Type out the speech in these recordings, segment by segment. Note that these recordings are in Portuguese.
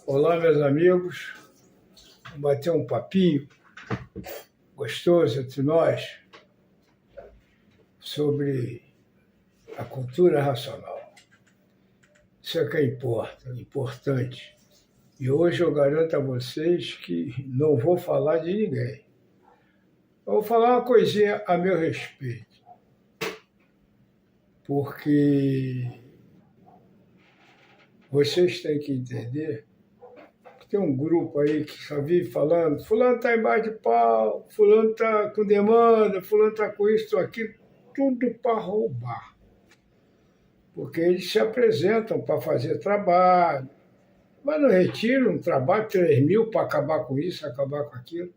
Olá, meus amigos. Vamos bater um papinho gostoso entre nós sobre a cultura racional. Isso é que é importante. E hoje eu garanto a vocês que não vou falar de ninguém. Eu vou falar uma coisinha a meu respeito. Porque vocês têm que entender que tem um grupo aí que só vive falando, fulano está embaixo de pau, fulano está com demanda, fulano está com isso, aquilo, tudo para roubar. Porque eles se apresentam para fazer trabalho, mas não retiram um trabalho, 3 mil para acabar com isso, acabar com aquilo.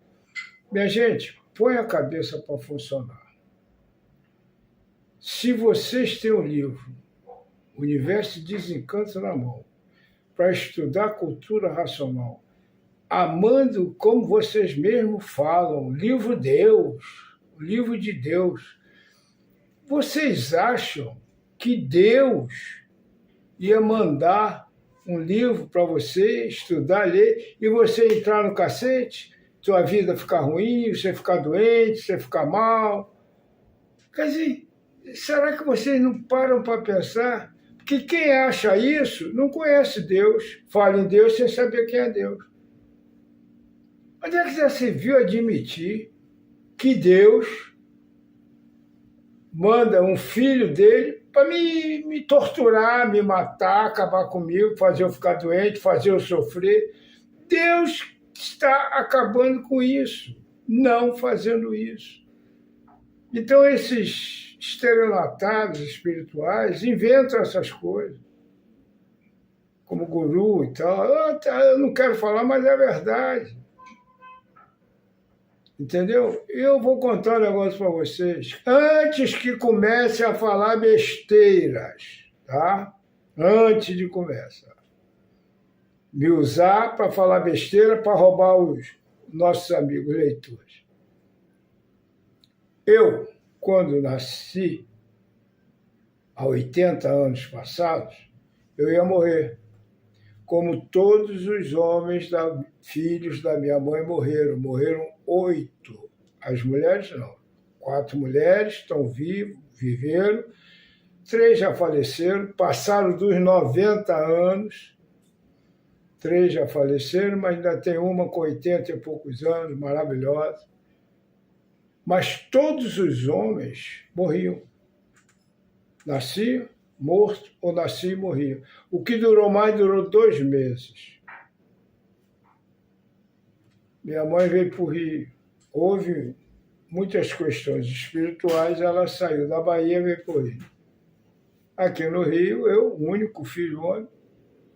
Minha gente, põe a cabeça para funcionar. Se vocês têm um livro, Universo de Desencanto na mão, para estudar cultura racional, amando como vocês mesmos falam, livro Deus, o livro de Deus, vocês acham que Deus ia mandar um livro para você estudar, ler, e você entrar no cacete, sua vida ficar ruim, você ficar doente, você ficar mal? Quer dizer, será que vocês não param para pensar? Porque quem acha isso não conhece Deus, fala em Deus sem saber quem é Deus. Onde é que já se viu admitir que Deus manda um filho dele para me torturar, me matar, acabar comigo, fazer eu ficar doente, fazer eu sofrer? Deus está acabando com isso, não fazendo isso. Então esses estelionatários espirituais inventam essas coisas, como guru e tal. Eu não quero falar, mas é verdade. Entendeu? Eu vou contar um negócio para vocês. Antes que comece a falar besteiras, tá? Antes de começar. Me usar para falar besteira, para roubar os nossos amigos leitores. Eu, quando nasci, há 80 anos passados, eu ia morrer. Como todos os homens, filhos da minha mãe morreram. Morreram 8. As mulheres não. 4 mulheres estão vivas, viveram. 3 já faleceram, passaram dos 90 anos. 3 já faleceram, mas ainda tem uma com 80 e poucos anos, maravilhosa. Mas todos os homens morriam. Nasciam, morto, ou nascia e morria. O que durou mais, durou 2 meses. Minha mãe veio para o Rio. Houve muitas questões espirituais, ela saiu da Bahia e veio para o Rio. Aqui no Rio, eu, o único filho homem,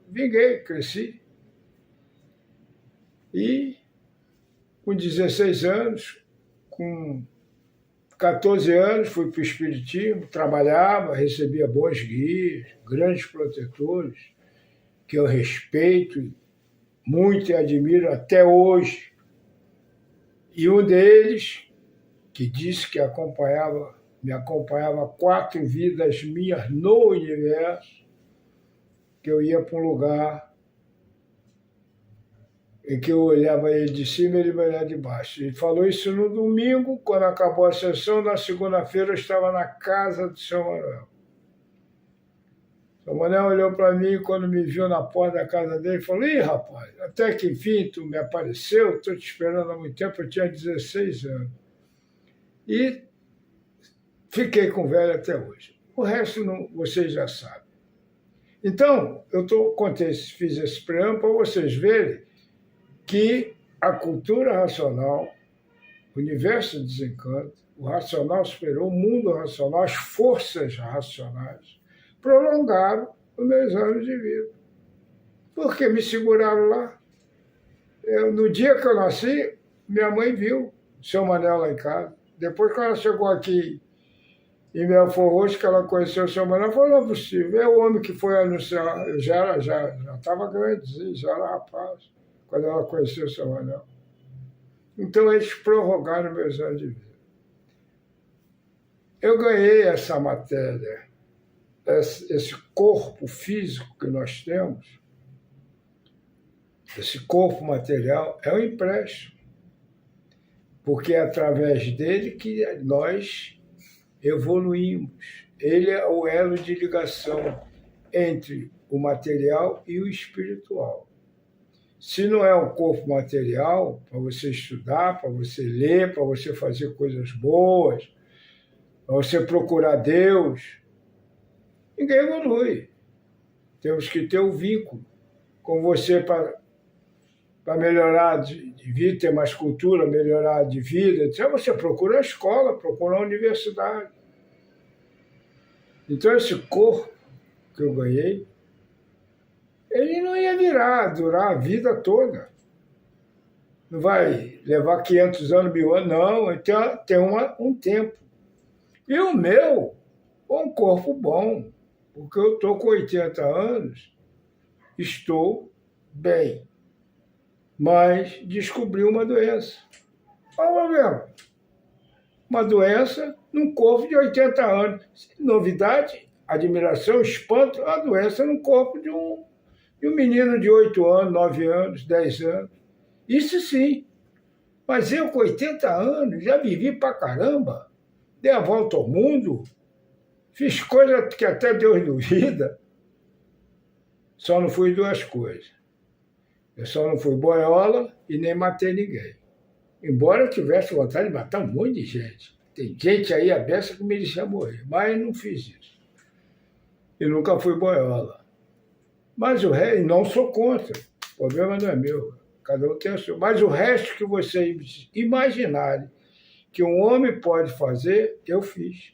vinguei, cresci. E com 16 anos, com 14 anos, fui para o Espiritismo, trabalhava, recebia bons guias, grandes protetores, que eu respeito muito e admiro até hoje. E um deles, que disse que me acompanhava 4 vidas minhas no universo, que eu ia para um lugar em que eu olhava ele de cima e ele me olhava de baixo. Ele falou isso no domingo, quando acabou a sessão. Na segunda-feira eu estava na casa do São Manuel. São Manuel olhou para mim e quando me viu na porta da casa dele, falou: "Ih, rapaz, até que enfim tu me apareceu, estou te esperando há muito tempo", eu tinha 16 anos. E fiquei com o velho até hoje. O resto não, vocês já sabem. Então, fiz esse preâmbulo para vocês verem que a cultura racional, o universo de desencanto, o racional superior, o mundo racional, as forças racionais, prolongaram os meus anos de vida. Porque me seguraram lá. No dia que eu nasci, minha mãe viu o seu Manel lá em casa. Depois que ela chegou aqui em Belfort Roxo, que ela conheceu o seu Manel, falou: "Não é possível, é o homem que foi anunciar". Eu já estava grande, já era rapaz, quando ela conheceu o seu Manel. Então, eles prorrogaram meus anos de vida. Eu ganhei essa matéria, esse corpo físico que nós temos, Esse corpo material é um empréstimo, porque é através dele que nós evoluímos. Ele é o elo de ligação entre o material e o espiritual. Se não é um corpo material, para você estudar, para você ler, para você fazer coisas boas, para você procurar Deus, ninguém evolui. Temos que ter um vínculo com você para melhorar de vida, ter mais cultura, melhorar de vida. Então você procura a escola, procura a universidade. Então esse corpo que eu ganhei, ele não ia durar a vida toda. Não vai levar 500 anos, 1000 anos, não. Então tem um tempo. E o meu é um corpo bom, porque eu estou com 80 anos, estou bem, mas descobri uma doença. Qual o problema? Uma doença num corpo de 80 anos. Novidade, admiração, espanto, a doença num corpo de um menino de 8 anos, 9 anos, 10 anos. Isso sim. Mas eu, com 80 anos, já vivi pra caramba. Dei a volta ao mundo. Fiz coisa que até Deus duvida. Só não fui duas coisas. Eu só não fui boiola e nem matei ninguém. Embora eu tivesse vontade de matar um monte de gente. Tem gente aí a beça que merecia morrer. Mas não fiz isso. E nunca fui boiola. Mas o resto, não sou contra. O problema não é meu. Cada um tem o seu. Mas o resto que vocês imaginarem que um homem pode fazer, eu fiz.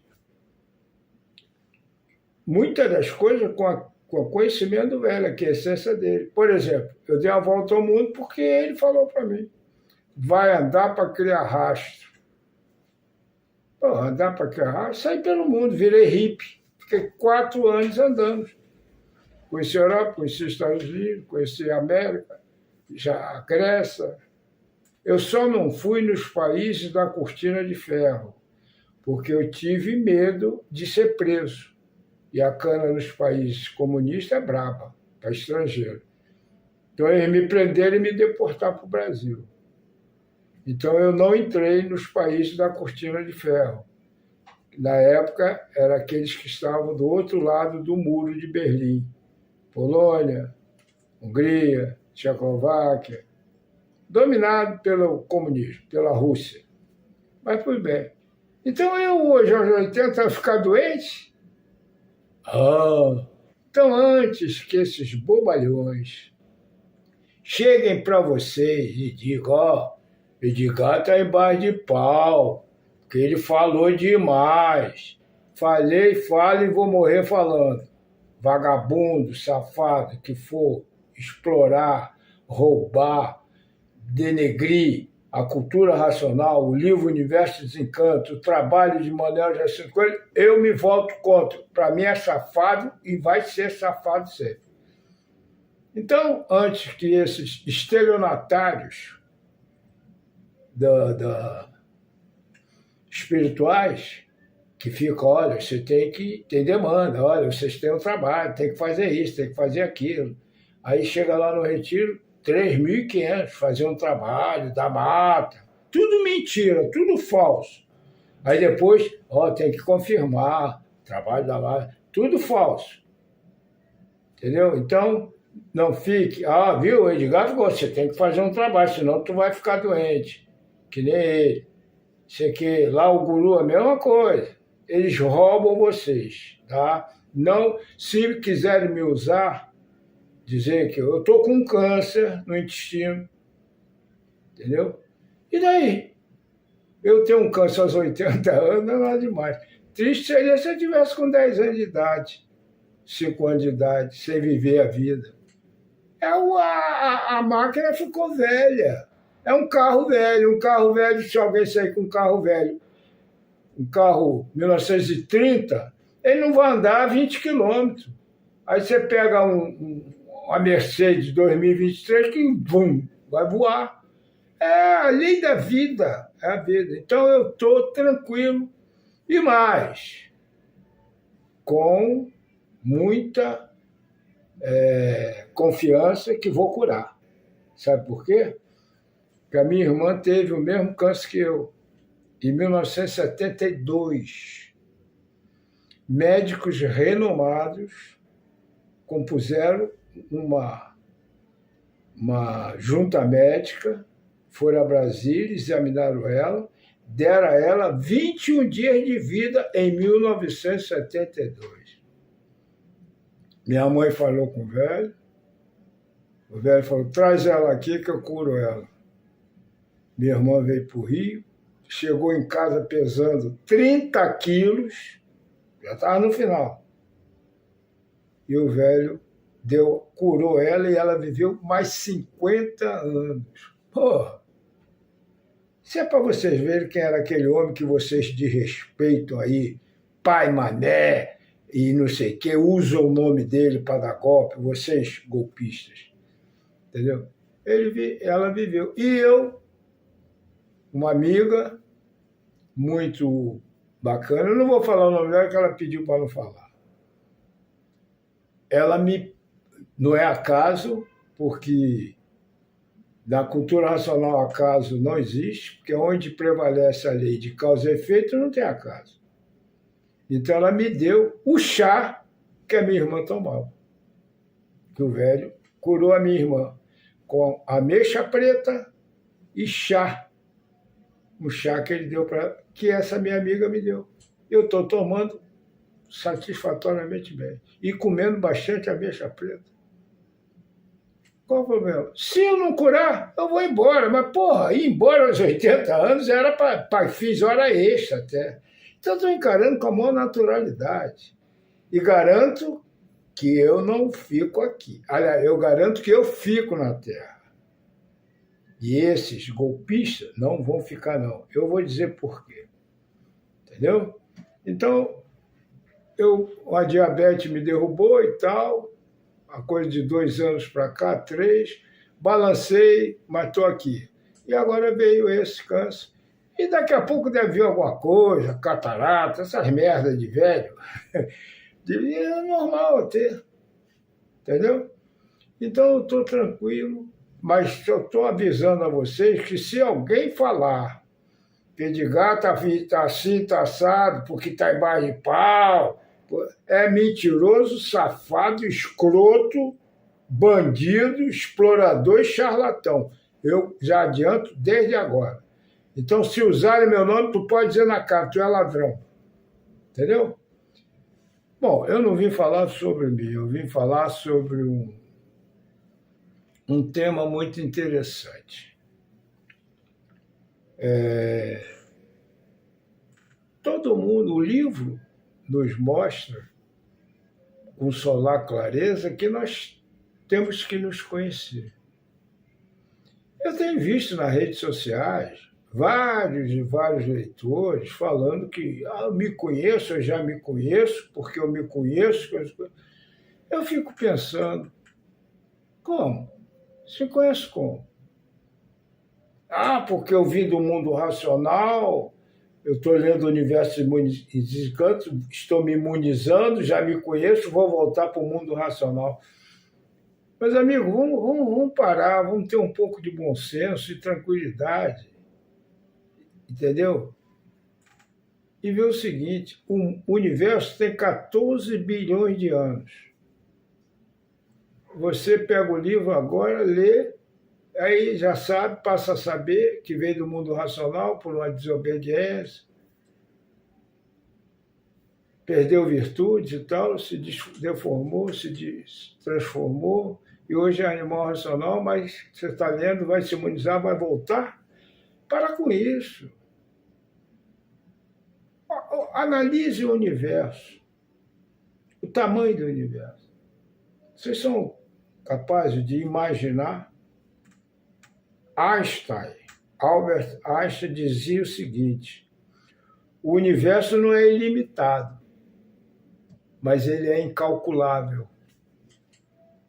Muitas das coisas com o conhecimento velho, que é a essência dele. Por exemplo, eu dei a volta ao mundo porque ele falou para mim. Vai andar para criar rastro. Pô, andar para criar rastro? Saí pelo mundo, virei hippie. Fiquei 4 anos andando. Conheci a Europa, conheci os Estados Unidos, conheci a América, já a Grécia. Eu só não fui nos países da cortina de ferro, porque eu tive medo de ser preso. E a cana nos países comunistas é braba, para estrangeiro. Então eles me prenderam e me deportaram para o Brasil. Então eu não entrei nos países da cortina de ferro. Na época, eram aqueles que estavam do outro lado do muro de Berlim. Polônia, Hungria, Tchecoslováquia, dominado pelo comunismo, pela Rússia. Mas fui bem. Então eu hoje, aos 80, vou ficar doente? Então antes que esses bobalhões cheguem para vocês e digam, ó, o Edgar está embaixo de pau, porque ele falou demais. Falei, falo e vou morrer falando. Vagabundo, safado, que for explorar, roubar, denegrir a cultura racional, o livro Universo de Desencanto, o trabalho de Manuel Jacinto Coelho, eu me volto contra. Para mim é safado e vai ser safado sempre. Então, antes que esses estelionatários espirituais que ficam, olha, você tem demanda, olha, vocês têm um trabalho, tem que fazer isso, tem que fazer aquilo. Aí chega lá no retiro, 3.500 fazer um trabalho da mata. Tudo mentira, tudo falso. Aí depois, ó, tem que confirmar, trabalho da mata, tudo falso. Entendeu? Então, não fique, viu, Edgar, você tem que fazer um trabalho, senão tu vai ficar doente. Que nem ele. Isso aqui, lá o guru é a mesma coisa. Eles roubam vocês, tá? Não, se quiserem me usar, dizer que eu estou com câncer no intestino, entendeu? E daí? Eu tenho um câncer aos 80 anos, não é nada demais. Triste seria se eu tivesse com 10 anos de idade, 5 anos de idade, sem viver a vida. A máquina ficou velha. É um carro velho, se alguém sair com um carro velho, um carro 1930, ele não vai andar 20 quilômetros. Aí você pega uma Mercedes 2023 que, vai voar. É a lei da vida, é a vida. Então eu estou tranquilo e mais, com muita confiança que vou curar. Sabe por quê? Porque a minha irmã teve o mesmo câncer que eu, em 1972. Médicos renomados compuseram uma junta médica, foram a Brasília, examinaram ela, deram a ela 21 dias de vida em 1972. Minha mãe falou com o velho falou, traz ela aqui que eu curo ela. Minha irmã veio para o Rio, chegou em casa pesando 30 quilos, já estava no final. E o velho curou ela e ela viveu mais 50 anos. Porra! Isso é para vocês verem quem era aquele homem que vocês desrespeitam aí, pai Mané e não sei o que, usam o nome dele para dar golpe, vocês golpistas. Entendeu? Ela viveu. E eu, uma amiga muito bacana, eu não vou falar o nome dela que ela pediu para não falar. Ela não é acaso, porque na cultura racional acaso não existe, porque onde prevalece a lei de causa e efeito não tem acaso. Então ela me deu o chá que a minha irmã tomava, que o velho curou a minha irmã com ameixa preta e chá. Um chá que ele deu para que essa minha amiga me deu. Eu estou tomando satisfatoriamente bem e comendo bastante ameixa preta. Qual o problema? Se eu não curar, eu vou embora. Mas, porra, ir embora aos 80 anos era para fiz hora extra até. Então, estou encarando com a maior naturalidade. E garanto que eu não fico aqui. Aliás, eu garanto que eu fico na Terra. E esses golpistas não vão ficar, não. Eu vou dizer por quê. Entendeu? Então, a diabetes me derrubou e tal, a coisa de 2 anos para cá, 3, balancei, mas estou aqui. E agora veio esse câncer. E daqui a pouco deve vir alguma coisa, catarata, essas merdas de velho. É normal ter. Entendeu? Então eu estou tranquilo, mas eu estou avisando a vocês que se alguém falar que Edgar está assim, está assado, porque está embaixo de pau, é mentiroso, safado, escroto, bandido, explorador e charlatão. Eu já adianto desde agora. Então, se usarem meu nome, tu pode dizer na cara, tu é ladrão. Entendeu? Bom, eu não vim falar sobre mim, eu vim falar sobre um tema muito interessante. Todo mundo, o livro nos mostra, com solar clareza, que nós temos que nos conhecer. Eu tenho visto nas redes sociais vários e vários leitores falando que eu me conheço, eu já me conheço, porque eu me conheço. Eu fico pensando, como? Se conhece como? Porque eu vim do mundo racional, eu estou lendo o universo imunizante, estou me imunizando, já me conheço, vou voltar para o mundo racional. Meus amigos, vamos parar, vamos ter um pouco de bom senso e tranquilidade. Entendeu? E ver o seguinte, o universo tem 14 bilhões de anos. Você pega o livro agora, lê, aí já sabe, passa a saber que veio do mundo racional por uma desobediência, perdeu virtudes e tal, se deformou, se transformou, e hoje é animal racional, mas você está lendo, vai se imunizar, vai voltar. Para com isso. Analise o universo, o tamanho do universo. Vocês são capazes de imaginar? Albert Einstein dizia o seguinte: o universo não é ilimitado, mas ele é incalculável.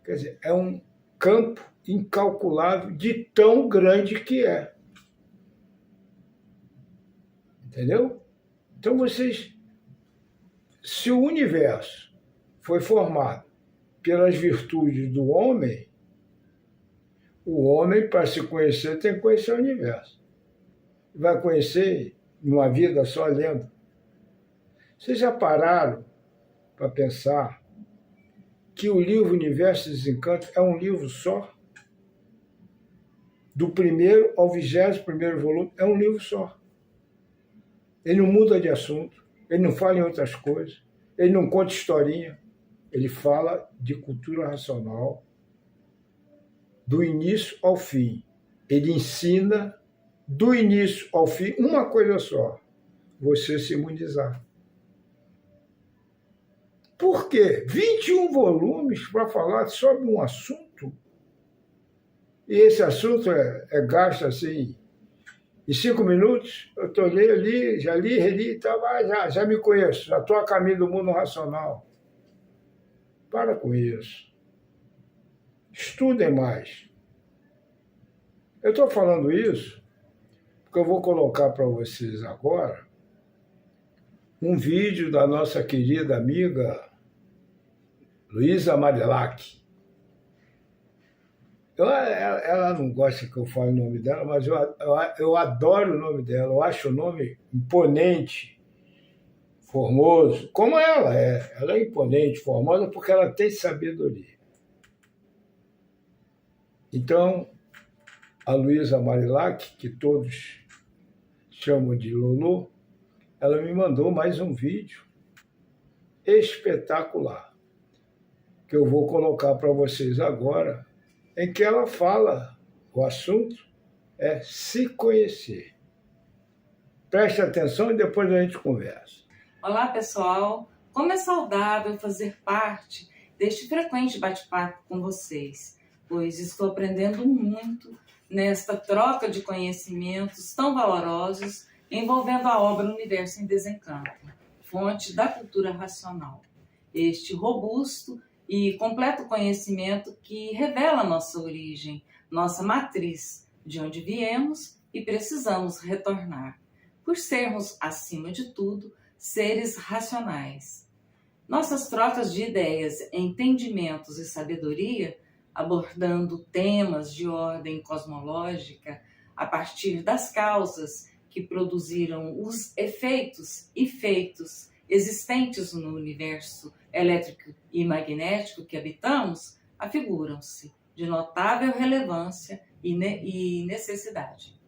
Quer dizer, é um campo incalculável de tão grande que é. Entendeu? Então se o universo foi formado pelas virtudes do homem, O homem, para se conhecer, tem que conhecer o universo. Vai conhecer numa vida só lendo. Vocês já pararam para pensar que o livro Universo e Desencanto é um livro só? Do primeiro ao 21º volume, é um livro só. Ele não muda de assunto, ele não fala em outras coisas, ele não conta historinha, ele fala de cultura racional, do início ao fim. Ele ensina, do início ao fim, uma coisa só: você se imunizar. Por quê? 21 volumes para falar sobre um assunto. E esse assunto é gasto assim, em 5 minutos, eu estou ali, já li, reli e tal, já me conheço, já estou a caminho do mundo racional. Para com isso. Estudem mais. Eu estou falando isso porque eu vou colocar para vocês agora um vídeo da nossa querida amiga Luísa Marilac. Ela não gosta que eu fale o nome dela, mas eu adoro o nome dela. Eu acho o nome imponente, formoso, como ela é. Ela é imponente, formosa, porque ela tem sabedoria. Então, a Luísa Marilac, que todos chamam de Lolo, ela me mandou mais um vídeo espetacular, que eu vou colocar para vocês agora, em que ela fala, o assunto é se conhecer. Preste atenção e depois a gente conversa. Olá, pessoal! Como é saudável fazer parte deste frequente bate-papo com vocês, pois estou aprendendo muito nesta troca de conhecimentos tão valorosos envolvendo a obra Universo em Desencanto, fonte da cultura racional. Este robusto e completo conhecimento que revela nossa origem, nossa matriz, de onde viemos e precisamos retornar, por sermos, acima de tudo, seres racionais. Nossas trocas de ideias, entendimentos e sabedoria, abordando temas de ordem cosmológica a partir das causas que produziram os efeitos e feitos existentes no universo elétrico e magnético que habitamos, afiguram-se de notável relevância e necessidade.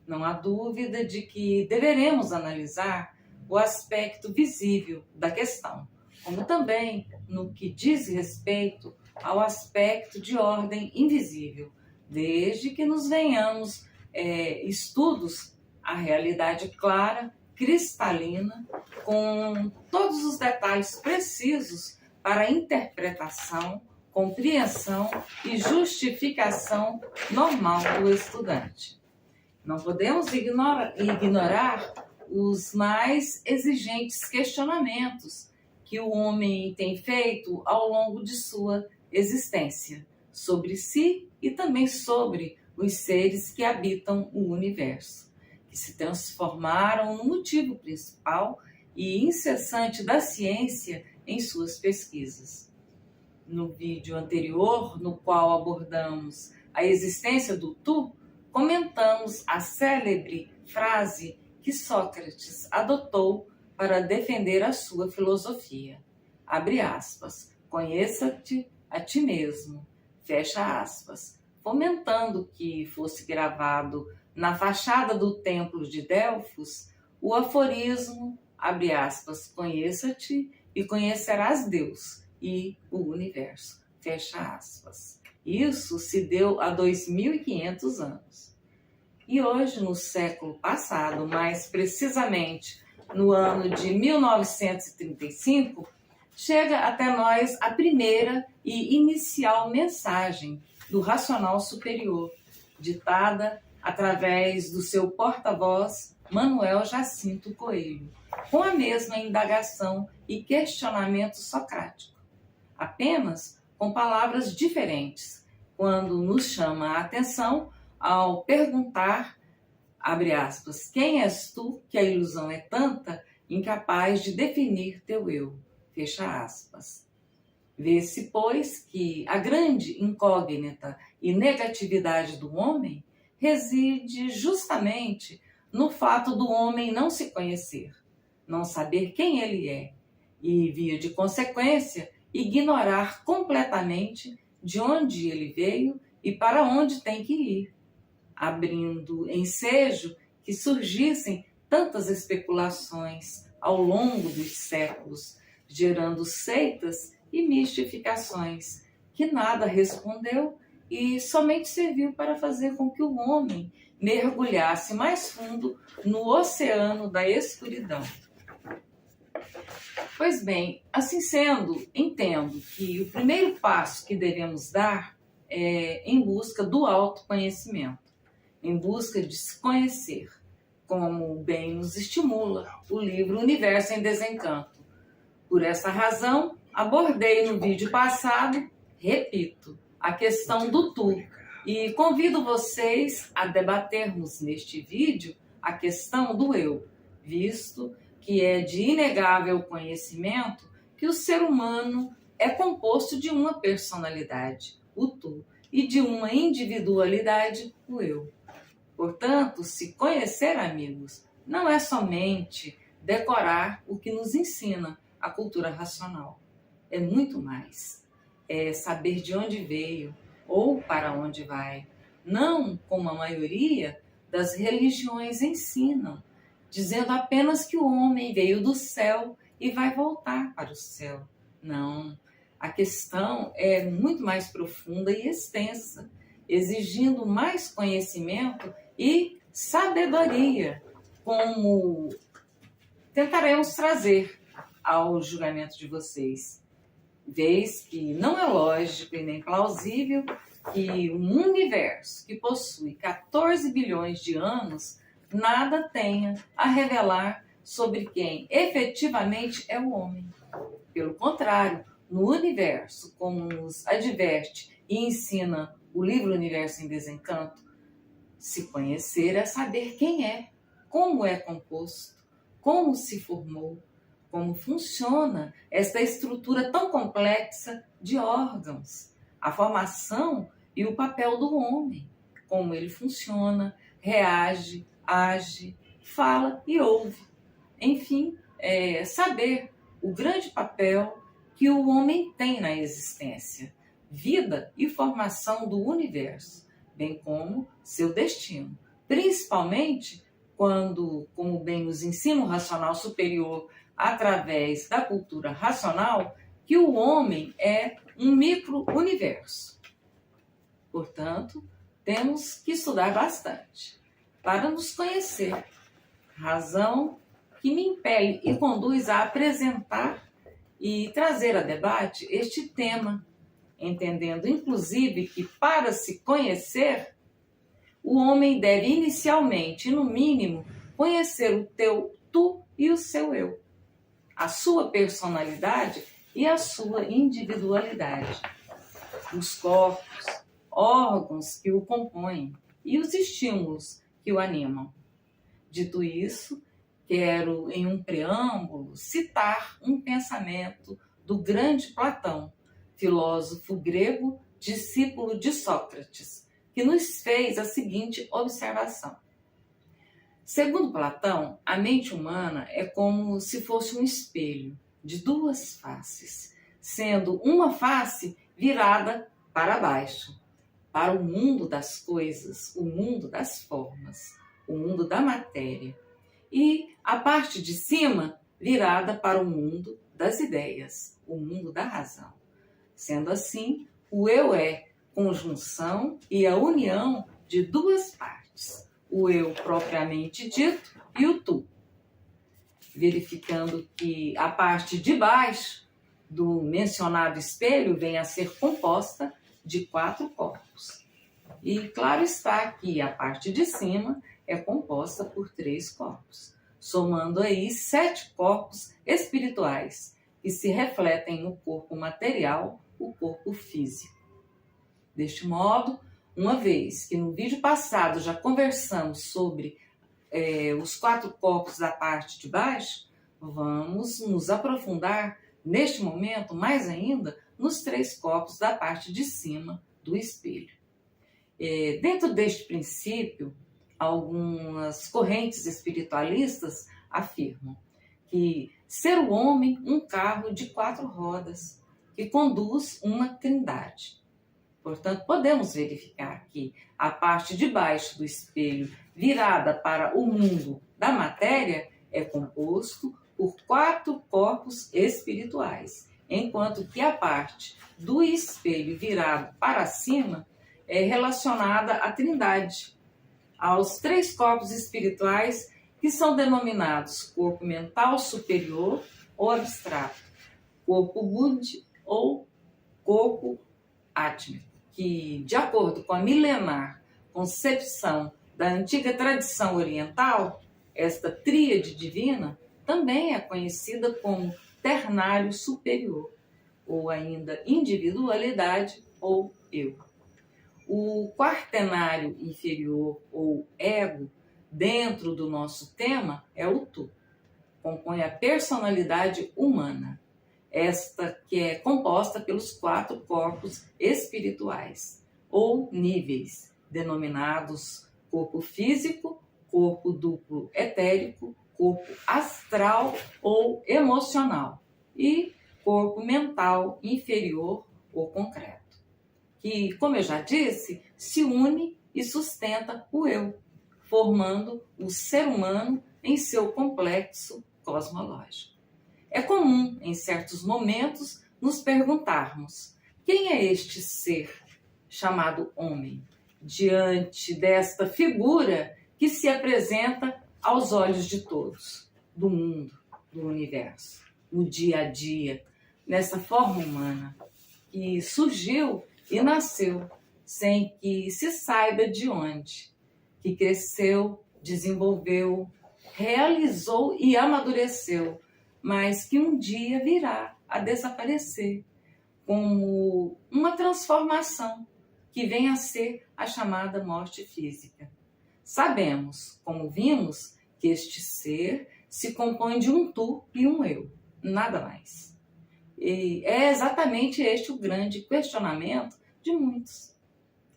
Não há dúvida de que deveremos analisar o aspecto visível da questão, como também no que diz respeito ao aspecto de ordem invisível, desde que nos venhamos estudos a realidade clara, cristalina, com todos os detalhes precisos para a interpretação, compreensão e justificação normal do estudante. Não podemos ignorar os mais exigentes questionamentos que o homem tem feito ao longo de sua existência, sobre si e também sobre os seres que habitam o universo, que se transformaram no motivo principal e incessante da ciência em suas pesquisas. No vídeo anterior, no qual abordamos a existência do Tu, comentamos a célebre frase que Sócrates adotou para defender a sua filosofia. Abre aspas, conheça-te a ti mesmo, fecha aspas, fomentando que fosse gravado na fachada do templo de Delfos o aforismo, abre aspas, conheça-te e conhecerás Deus e o universo, fecha aspas. Isso se deu há 2.500 anos. E hoje, no século passado, mais precisamente no ano de 1935, chega até nós a primeira e inicial mensagem do Racional Superior, ditada através do seu porta-voz, Manuel Jacinto Coelho, com a mesma indagação e questionamento socrático, apenas com palavras diferentes, quando nos chama a atenção ao perguntar, abre aspas, quem és tu que a ilusão é tanta, incapaz de definir teu eu, fecha aspas. Vê-se, pois, que a grande incógnita e negatividade do homem reside justamente no fato do homem não se conhecer, não saber quem ele é e, via de consequência, ignorar completamente de onde ele veio e para onde tem que ir, abrindo ensejo que surgissem tantas especulações ao longo dos séculos, gerando seitas e mistificações, que nada respondeu e somente serviu para fazer com que o homem mergulhasse mais fundo no oceano da escuridão. Pois bem, assim sendo, entendo que o primeiro passo que devemos dar é em busca do autoconhecimento, em busca de se conhecer, como bem nos estimula o livro Universo em Desencanto. Por essa razão, abordei no vídeo passado, repito, a questão do tu, e convido vocês a debatermos neste vídeo a questão do eu, visto que é de inegável conhecimento que o ser humano é composto de uma personalidade, o tu, e de uma individualidade, o eu. Portanto, se conhecer, amigos, não é somente decorar o que nos ensina a cultura racional. É muito mais. É saber de onde veio ou para onde vai. Não como a maioria das religiões ensinam, dizendo apenas que o homem veio do céu e vai voltar para o céu. Não. A questão é muito mais profunda e extensa, exigindo mais conhecimento e sabedoria, como tentaremos trazer ao julgamento de vocês. Vez que não é lógico e nem plausível que um universo que possui 14 bilhões de anos nada tenha a revelar sobre quem efetivamente é o homem. Pelo contrário, no universo, como nos adverte e ensina o livro Universo em Desencanto, se conhecer é saber quem é, como é composto, como se formou, como funciona esta estrutura tão complexa de órgãos, a formação e o papel do homem, como ele funciona, reage, age, fala e ouve. Enfim, saber o grande papel que o homem tem na existência, vida e formação do universo, bem como seu destino, principalmente quando, como bem nos ensina o racional superior através da cultura racional, que o homem é um micro-universo. Portanto, temos que estudar bastante para nos conhecer, razão que me impele e conduz a apresentar e trazer a debate este tema, entendendo inclusive que para se conhecer, o homem deve inicialmente, no mínimo, conhecer o teu tu e o seu eu, a sua personalidade e a sua individualidade, os corpos, órgãos que o compõem e os estímulos que o animam. Dito isso, quero, em um preâmbulo, citar um pensamento do grande Platão, filósofo grego, discípulo de Sócrates, que nos fez a seguinte observação. Segundo Platão, a mente humana é como se fosse um espelho de duas faces, sendo uma face virada para baixo, para o mundo das coisas, o mundo das formas, o mundo da matéria, e a parte de cima virada para o mundo das ideias, o mundo da razão. Sendo assim, o eu é conjunção e a união de duas partes, o eu propriamente dito e o tu, verificando que a parte de baixo do mencionado espelho vem a ser composta de 4 corpos. E claro está que a parte de cima é composta por 3 corpos, somando aí 7 corpos espirituais, que se refletem no corpo material, o corpo físico. Deste modo, uma vez que no vídeo passado já conversamos sobre os 4 corpos da parte de baixo, vamos nos aprofundar neste momento mais ainda nos 3 corpos da parte de cima do espelho. Dentro deste princípio, algumas correntes espiritualistas afirmam que ser o homem um carro de 4 rodas que conduz uma trindade. Portanto, podemos verificar que a parte de baixo do espelho, virada para o mundo da matéria, é composto por 4 corpos espirituais, enquanto que a parte do espelho virado para cima é relacionada à trindade, aos 3 corpos espirituais que são denominados corpo mental superior ou abstrato, corpo buddhi ou corpo átmico, que, de acordo com a milenar concepção da antiga tradição oriental, esta tríade divina também é conhecida como ternário superior, ou ainda individualidade ou eu. O quaternário inferior, ou ego, dentro do nosso tema, é o tu. Compõe a personalidade humana, esta que é composta pelos 4 corpos espirituais, ou níveis, denominados corpo físico, corpo duplo etérico, corpo astral ou emocional e corpo mental inferior ou concreto, que, como eu já disse, se une e sustenta o eu, formando o ser humano em seu complexo cosmológico. É comum, em certos momentos, nos perguntarmos: quem é este ser chamado homem, diante desta figura que se apresenta aos olhos de todos, do mundo, do universo, no dia a dia, nessa forma humana, que surgiu e nasceu sem que se saiba de onde, que cresceu, desenvolveu, realizou e amadureceu, mas que um dia virá a desaparecer, como uma transformação que vem a ser a chamada morte física. Sabemos, como vimos, que este ser se compõe de um tu e um eu, nada mais. E é exatamente este o grande questionamento de muitos,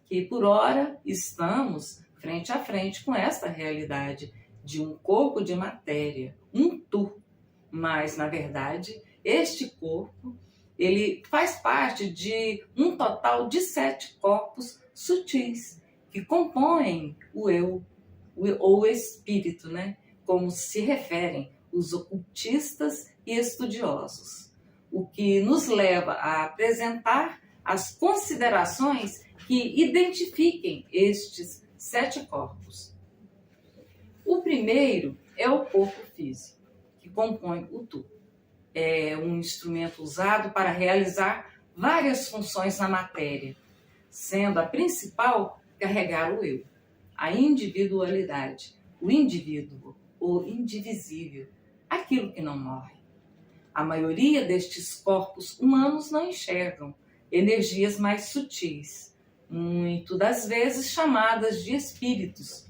que por ora estamos frente a frente com esta realidade de um corpo de matéria, um tu, mas na verdade este corpo ele faz parte de um total de 7 corpos sutis que compõem o eu, ou o espírito, né? Como se referem os ocultistas e estudiosos, o que nos leva a apresentar as considerações que identifiquem estes 7 corpos. O primeiro é o corpo físico, que compõe o tu. É um instrumento usado para realizar várias funções na matéria, sendo a principal carregar o eu, a individualidade, o indivíduo, o indivisível, aquilo que não morre. A maioria destes corpos humanos não enxergam energias mais sutis, muito das vezes chamadas de espíritos,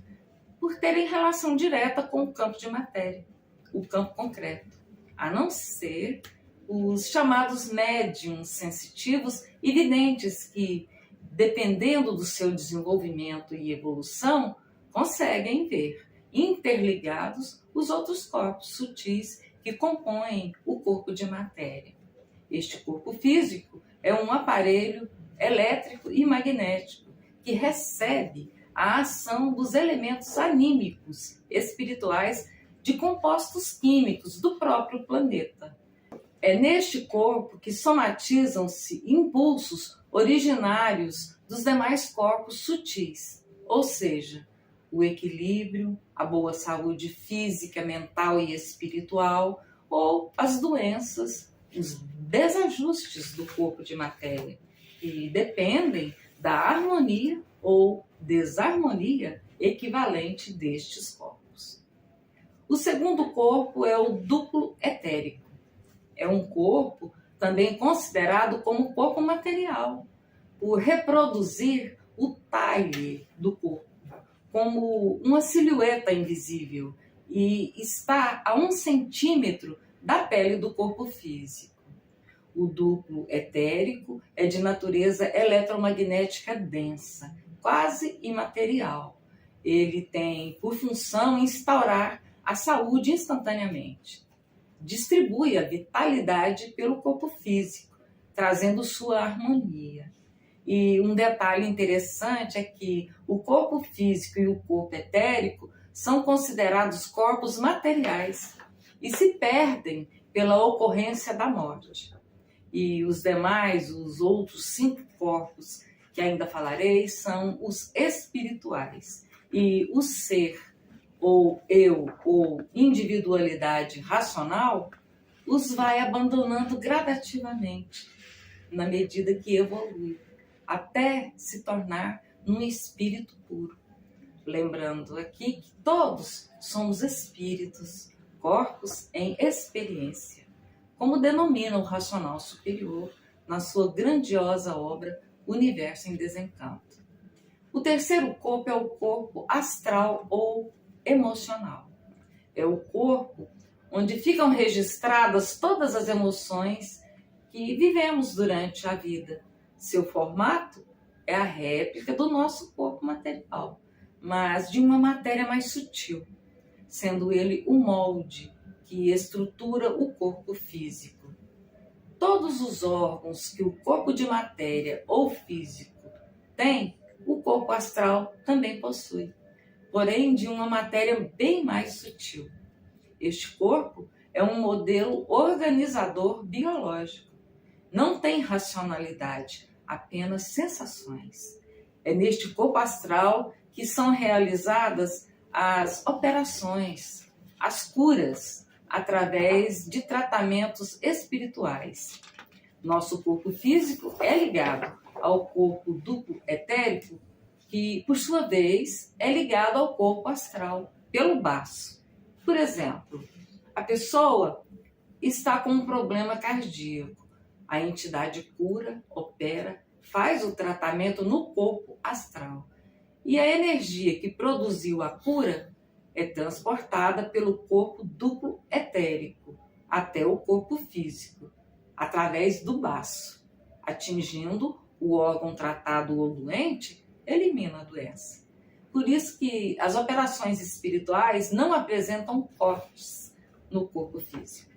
por terem relação direta com o campo de matéria, o campo concreto, a não ser os chamados médiums sensitivos e videntes que, dependendo do seu desenvolvimento e evolução, conseguem ver interligados os outros corpos sutis que compõem o corpo de matéria. Este corpo físico é um aparelho elétrico e magnético que recebe a ação dos elementos anímicos espirituais de compostos químicos do próprio planeta. É neste corpo que somatizam-se impulsos originários dos demais corpos sutis, ou seja, o equilíbrio, a boa saúde física, mental e espiritual, ou as doenças, os desajustes do corpo de matéria, que dependem da harmonia ou desarmonia equivalente destes corpos. O segundo corpo é o duplo etérico. É um corpo também considerado como corpo material, por reproduzir o talhe do corpo, como uma silhueta invisível, e está a 1 centímetro da pele do corpo físico. O duplo etérico é de natureza eletromagnética densa, quase imaterial. Ele tem por função instaurar a saúde instantaneamente. Distribui a vitalidade pelo corpo físico, trazendo sua harmonia. E um detalhe interessante é que o corpo físico e o corpo etérico são considerados corpos materiais e se perdem pela ocorrência da morte. E os demais, os outros 5 corpos que ainda falarei, são os espirituais. E o ser, ou eu, ou individualidade racional, os vai abandonando gradativamente, na medida que evolui, até se tornar um espírito puro. Lembrando aqui que todos somos espíritos, corpos em experiência, como denomina o racional superior na sua grandiosa obra Universo em Desencanto. O terceiro corpo é o corpo astral ou emocional. É o corpo onde ficam registradas todas as emoções que vivemos durante a vida. Seu formato é a réplica do nosso corpo material, mas de uma matéria mais sutil, sendo ele o molde que estrutura o corpo físico. Todos os órgãos que o corpo de matéria ou físico tem, o corpo astral também possui, porém de uma matéria bem mais sutil. Este corpo é um modelo organizador biológico. Não tem racionalidade, apenas sensações. É neste corpo astral que são realizadas as operações, as curas, através de tratamentos espirituais. Nosso corpo físico é ligado ao corpo duplo etérico, que, por sua vez, é ligado ao corpo astral, pelo baço. Por exemplo, a pessoa está com um problema cardíaco. A entidade cura, opera, faz o tratamento no corpo astral. E a energia que produziu a cura é transportada pelo corpo duplo etérico até o corpo físico, através do baço, atingindo o órgão tratado ou doente, elimina a doença. Por isso que as operações espirituais não apresentam cortes no corpo físico.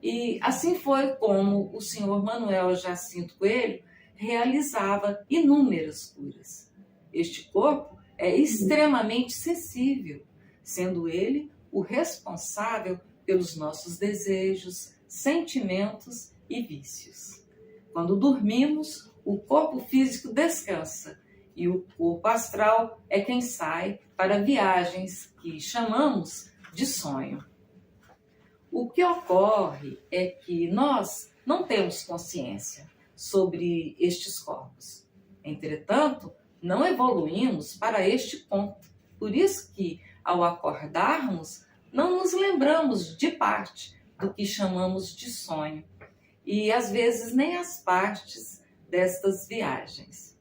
E assim foi como o senhor Manuel Jacinto Coelho realizava inúmeras curas. Este corpo é extremamente sensível, sendo ele o responsável pelos nossos desejos, sentimentos e vícios. Quando dormimos, o corpo físico descansa e o corpo astral é quem sai para viagens que chamamos de sonho. O que ocorre é que nós não temos consciência sobre estes corpos. Entretanto, não evoluímos para este ponto. Por isso que, ao acordarmos, não nos lembramos de parte do que chamamos de sonho. E, às vezes, nem as partes destas viagens.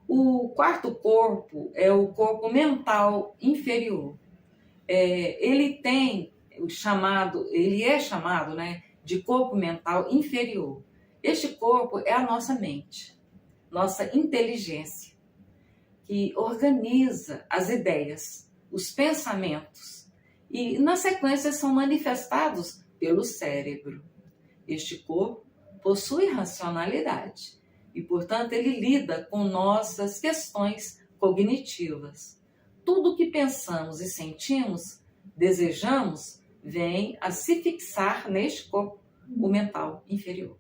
O quarto corpo é o corpo mental inferior. Ele é chamado, de corpo mental inferior. Este corpo é a nossa mente, nossa inteligência, que organiza as ideias, os pensamentos e, na sequência, são manifestados pelo cérebro. Este corpo possui racionalidade e, portanto, ele lida com nossas questões cognitivas. Tudo o que pensamos e sentimos, desejamos, vem a se fixar neste corpo, o mental inferior.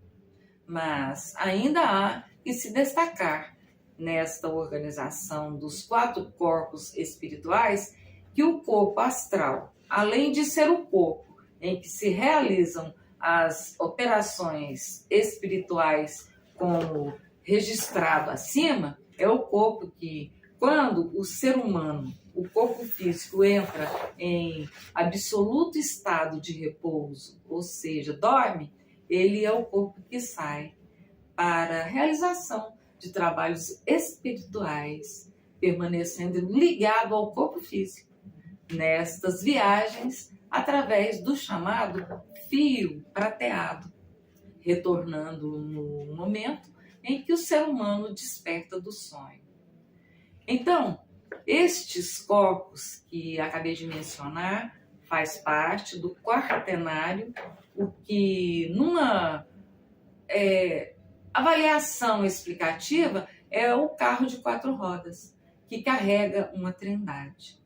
Mas ainda há que se destacar nesta organização dos 4 corpos espirituais que o corpo astral, além de ser o corpo em que se realizam as operações espirituais como registrado acima, é o corpo que, quando o ser humano, o corpo físico, entra em absoluto estado de repouso, ou seja, dorme, ele é o corpo que sai para a realização de trabalhos espirituais, permanecendo ligado ao corpo físico, nestas viagens, através do chamado fio prateado, retornando no momento em que o ser humano desperta do sonho. Então, estes corpos que acabei de mencionar faz parte do quaternário, o que numa avaliação explicativa é o carro de 4 rodas, que carrega uma trindade.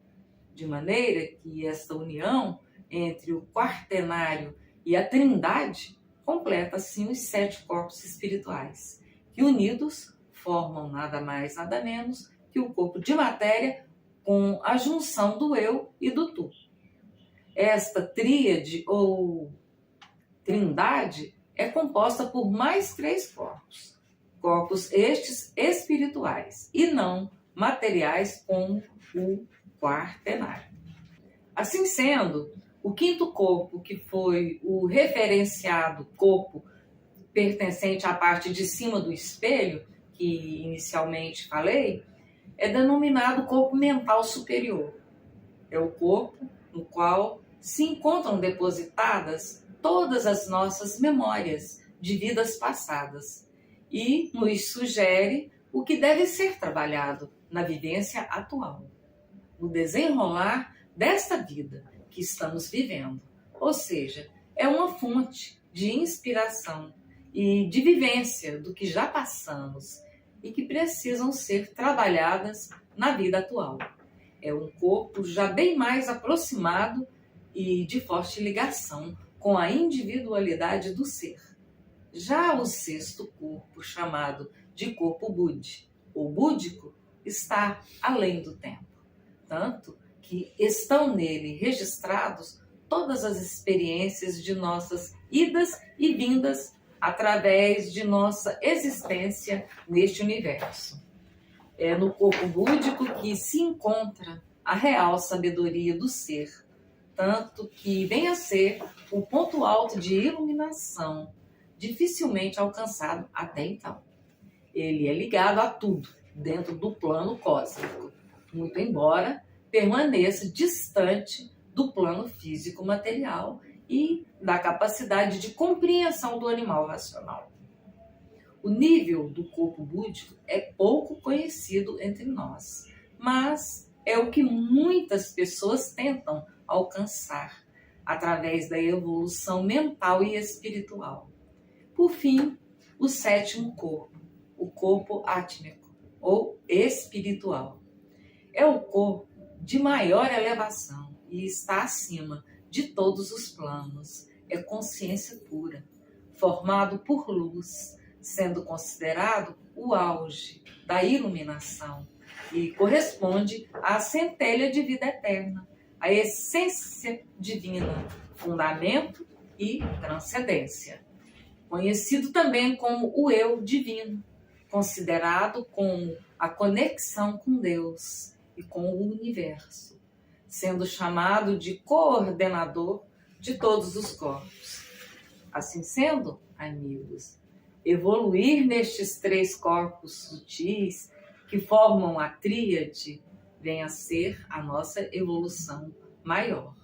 De maneira que esta união entre o quaternário e a trindade completa, assim, os 7 corpos espirituais, que unidos formam nada mais, nada menos que o corpo de matéria com a junção do eu e do tu. Esta tríade ou trindade é composta por mais 3 corpos. Corpos estes espirituais e não materiais como o quaternário. Assim sendo, o 5º corpo, que foi o referenciado corpo pertencente à parte de cima do espelho, que inicialmente falei, é denominado corpo mental superior. É o corpo no qual se encontram depositadas todas as nossas memórias de vidas passadas e nos sugere o que deve ser trabalhado na vivência atual, no desenrolar desta vida que estamos vivendo. Ou seja, é uma fonte de inspiração e de vivência do que já passamos e que precisam ser trabalhadas na vida atual. É um corpo já bem mais aproximado e de forte ligação com a individualidade do ser. Já o 6º corpo, chamado de corpo búdico ou búdico, está além do tempo, tanto que estão nele registrados todas as experiências de nossas idas e vindas através de nossa existência neste universo. É no corpo búdico que se encontra a real sabedoria do ser, tanto que vem a ser o ponto alto de iluminação, dificilmente alcançado até então. Ele é ligado a tudo dentro do plano cósmico, muito embora permaneça distante do plano físico material e da capacidade de compreensão do animal racional. O nível do corpo búdico é pouco conhecido entre nós, mas é o que muitas pessoas tentam alcançar através da evolução mental e espiritual. Por fim, o 7º corpo, o corpo átmico ou espiritual. É o corpo de maior elevação e está acima de todos os planos. É consciência pura, formado por luz, sendo considerado o auge da iluminação e corresponde à centelha de vida eterna, a essência divina, fundamento e transcendência. Conhecido também como o eu divino, considerado como a conexão com Deus e com o universo, sendo chamado de coordenador de todos os corpos. Assim sendo, amigos, evoluir nestes 3 corpos sutis que formam a tríade vem a ser a nossa evolução maior.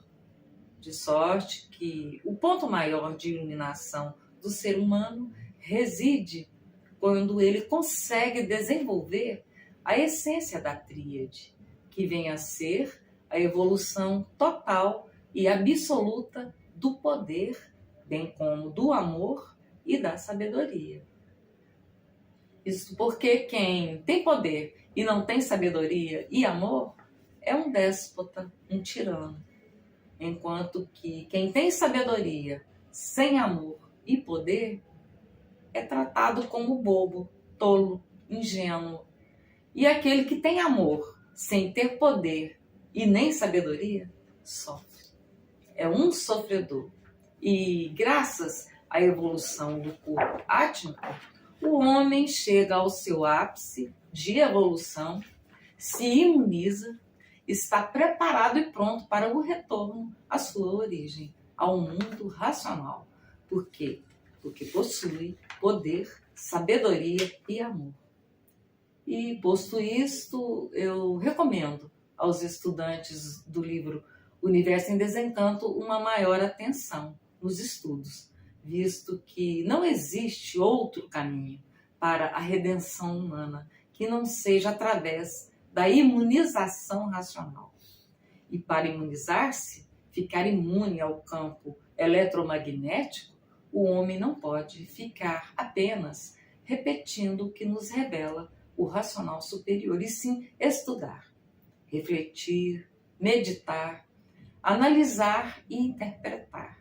De sorte que o ponto maior de iluminação do ser humano reside quando ele consegue desenvolver a essência da tríade, que vem a ser a evolução total e absoluta do poder, bem como do amor e da sabedoria. Isso porque quem tem poder e não tem sabedoria e amor é um déspota, um tirano. Enquanto que quem tem sabedoria, sem amor e poder, é tratado como bobo, tolo, ingênuo. E aquele que tem amor, sem ter poder e nem sabedoria, sofre. É um sofredor. E graças à evolução do corpo átmico, o homem chega ao seu ápice de evolução, se imuniza, está preparado e pronto para o retorno à sua origem, ao mundo racional. Por quê? Porque possui poder, sabedoria e amor. E, posto isto, eu recomendo aos estudantes do livro Universo em Desencanto uma maior atenção nos estudos, visto que não existe outro caminho para a redenção humana que não seja através da imunização racional. E para imunizar-se, ficar imune ao campo eletromagnético, o homem não pode ficar apenas repetindo o que nos revela o racional superior, e sim estudar, refletir, meditar, analisar e interpretar.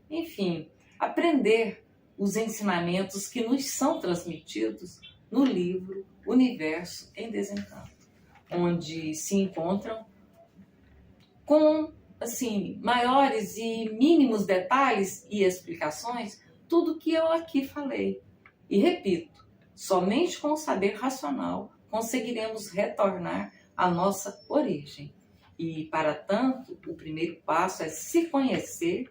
Enfim, aprender os ensinamentos que nos são transmitidos no livro Universo em Desencanto, onde se encontram com maiores e mínimos detalhes e explicações tudo que eu aqui falei. E repito, somente com o saber racional conseguiremos retornar à nossa origem. E, para tanto, o primeiro passo é se conhecer,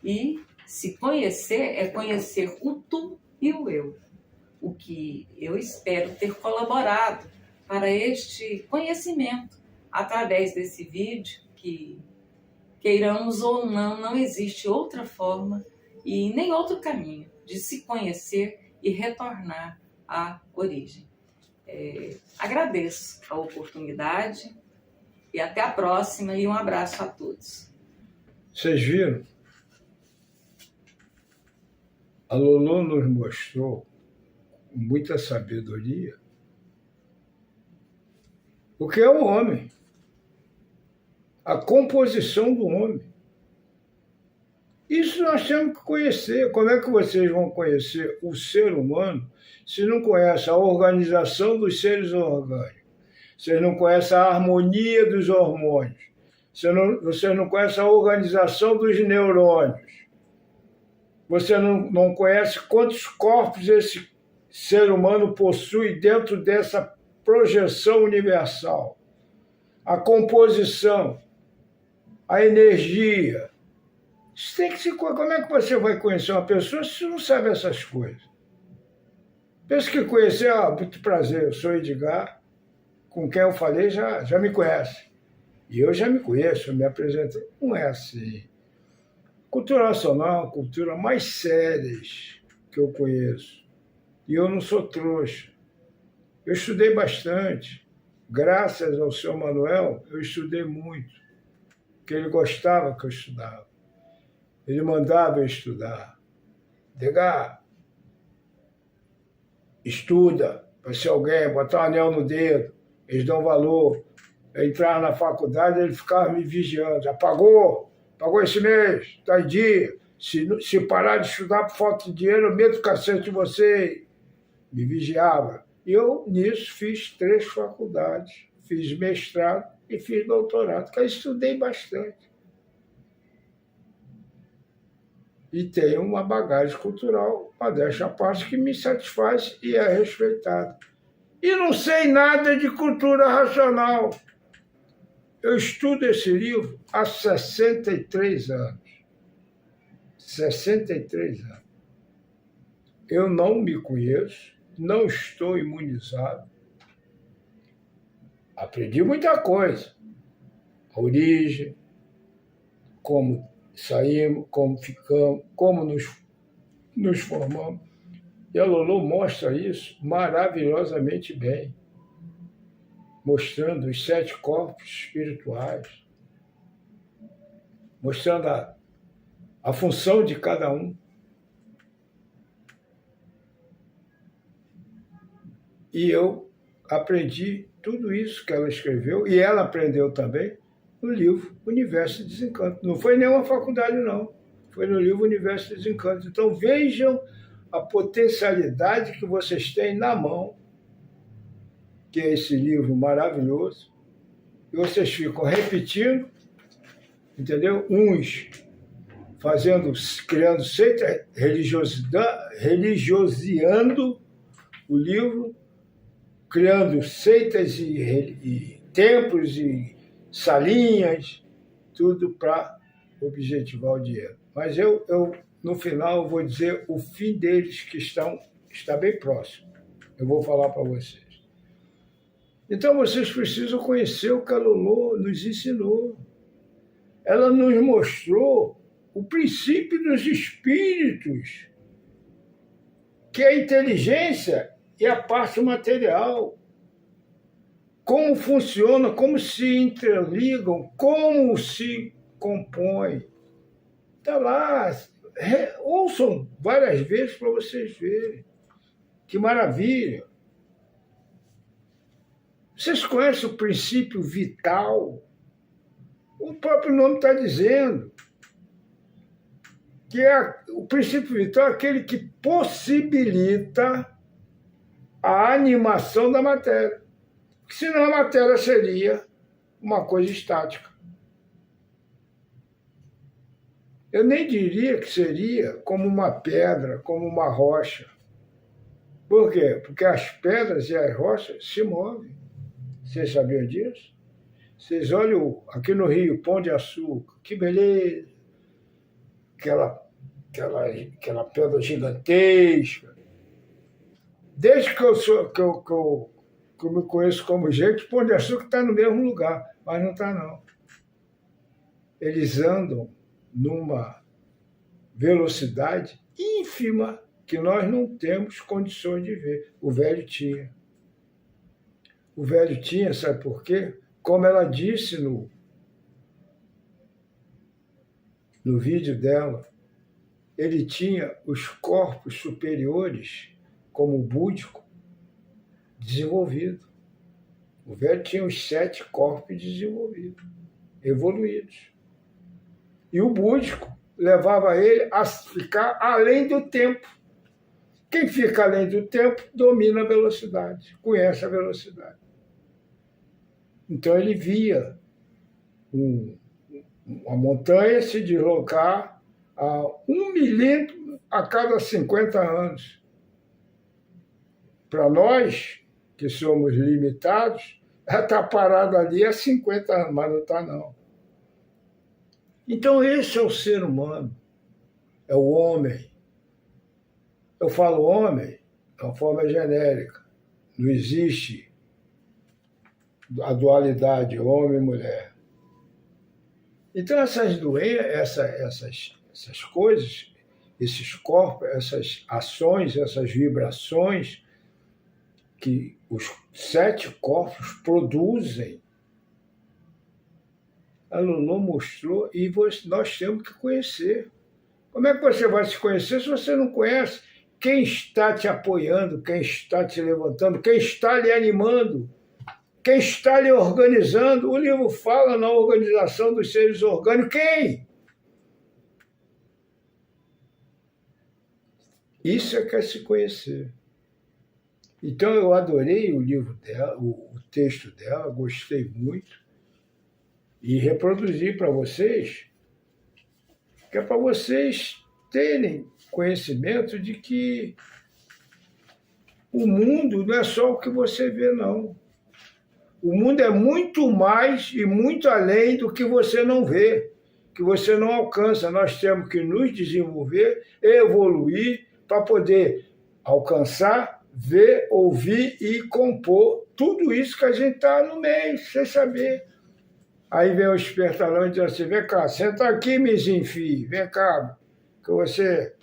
e se conhecer é conhecer o tu e o eu. O que eu espero ter colaborado para este conhecimento através desse vídeo, que, queiramos ou não, não existe outra forma e nem outro caminho de se conhecer e retornar à origem. Agradeço a oportunidade e até a próxima, e um abraço a todos. Vocês viram? A Lolo nos mostrou, com muita sabedoria, o que é o homem, a composição do homem. Isso nós temos que conhecer. Como é que vocês vão conhecer o ser humano se não conhecem a organização dos seres orgânicos? Vocês não conhecem a harmonia dos hormônios. Vocês não conhecem a organização dos neurônios. Você não conhece quantos corpos esse ser humano possui dentro dessa projeção universal. A composição, a energia. Isso tem que se... Como é que você vai conhecer uma pessoa se não sabe essas coisas? Pensa que conhecer, muito prazer, eu sou Edgar, com quem eu falei já me conhece. E eu já me conheço, eu me apresento. Não é assim. Cultura nacional, cultura mais sérias que eu conheço. E eu não sou trouxa. Eu estudei bastante. Graças ao seu Manuel, eu estudei muito. Porque ele gostava que eu estudava. Ele mandava eu estudar. Edgar, estuda, para ser alguém, botar um anel no dedo. Eles dão valor. Eu entrava na faculdade, ele ficava me vigiando. Já pagou esse mês, está em dia. Se parar de estudar por falta de dinheiro, eu meto o cacete em você. Me vigiava. E eu, nisso, fiz 3 faculdades. Fiz mestrado e fiz doutorado, que eu estudei bastante. E tenho uma bagagem cultural, modéstia à parte, que me satisfaz e é respeitada. E não sei nada de cultura racional. Eu estudo esse livro há 63 anos. 63 anos. Eu não me conheço, não estou imunizado. Aprendi muita coisa. A origem, como saímos, como ficamos, como nos formamos. E a Lolo mostra isso maravilhosamente bem, mostrando os 7 corpos espirituais, mostrando a função de cada um. E eu aprendi tudo isso que ela escreveu, e ela aprendeu também no livro Universo de Desencanto. Não foi nenhuma faculdade, não. Foi no livro Universo de Desencanto. Então vejam a potencialidade que vocês têm na mão, que é esse livro maravilhoso, e vocês ficam repetindo, entendeu? Uns criando seita, religiosando o livro, criando seitas e templos e salinhas, tudo para objetivar o dinheiro. Mas eu, no final, vou dizer o fim deles, que está bem próximo. Eu vou falar para vocês. Então, vocês precisam conhecer o que a Lolo nos ensinou. Ela nos mostrou o princípio dos espíritos, que é a inteligência e a parte material. Como funciona, como se interligam, como se compõem. Está lá, ouçam várias vezes para vocês verem. Que maravilha! Vocês conhecem o princípio vital? O próprio nome está dizendo que o princípio vital é aquele que possibilita a animação da matéria. Porque senão a matéria seria uma coisa estática. Eu nem diria que seria como uma pedra, como uma rocha. Por quê? Porque as pedras e as rochas se movem. Vocês sabiam disso? Vocês olham aqui no Rio, Pão de Açúcar, que beleza! Aquela pedra gigantesca. Desde que eu me conheço como gente, Pão de Açúcar está no mesmo lugar, mas não está, não. Eles andam numa velocidade ínfima que nós não temos condições de ver. O velho tinha. O velho tinha, sabe por quê? Como ela disse no vídeo dela, ele tinha os corpos superiores, como o búdico, desenvolvido. O velho tinha os 7 corpos desenvolvidos, evoluídos. E o búdico levava ele a ficar além do tempo. Quem fica além do tempo domina a velocidade, conhece a velocidade. Então ele via uma montanha se deslocar a 1 milímetro a cada 50 anos. Para nós, que somos limitados, ela está parada ali há 50 anos, mas não está, não. Então esse é o ser humano, é o homem. Eu falo homem, é uma forma genérica. Não existe a dualidade homem e mulher. Então essas doenças, essas coisas, esses corpos, essas ações, essas vibrações que os 7 corpos produzem, a Lulu mostrou e nós temos que conhecer. Como é que você vai se conhecer se você não conhece quem está te apoiando, quem está te levantando, quem está lhe animando, quem está lhe organizando? O livro fala na organização dos seres orgânicos. Quem? Isso é que é se conhecer. Então eu adorei o livro dela, o texto dela, gostei muito e reproduzi para vocês, que é para vocês terem conhecimento de que o mundo não é só o que você vê, não. O mundo é muito mais e muito além do que você não vê, que você não alcança. Nós temos que nos desenvolver, evoluir, para poder alcançar, ver, ouvir e compor tudo isso que a gente está no meio, sem saber. Aí vem o espertalhão e diz assim, vem cá, senta aqui, Mizinfi, vem cá, que você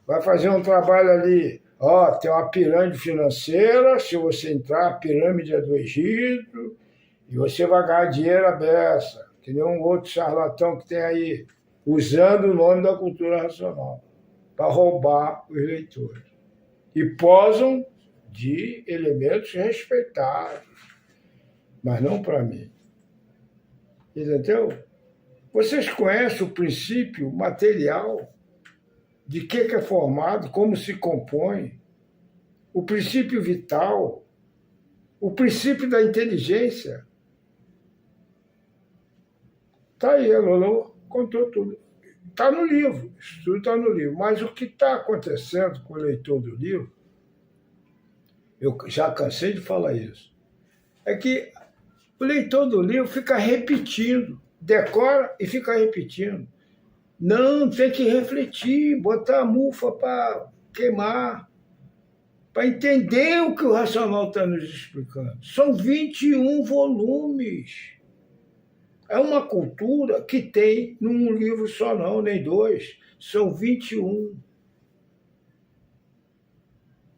vai fazer um trabalho ali. Ó, tem uma pirâmide financeira, se você entrar, a pirâmide é do Egito, e você vai ganhar dinheiro à beça, que nem um outro charlatão que tem aí, usando o nome da cultura racional, para roubar os leitores. E posam de elementos respeitados, mas não para mim. Entendeu? Vocês conhecem o princípio material de que é formado, como se compõe, o princípio vital, o princípio da inteligência. Está aí, a Lolo contou tudo. Está no livro, isso tudo está no livro. Mas o que está acontecendo com o leitor do livro, eu já cansei de falar isso, é que o leitor do livro fica repetindo, decora e fica repetindo. Não, tem que refletir, botar a mufa para queimar, para entender o que o racional está nos explicando. São 21 volumes. É uma cultura que tem num livro só não, nem dois, são 21.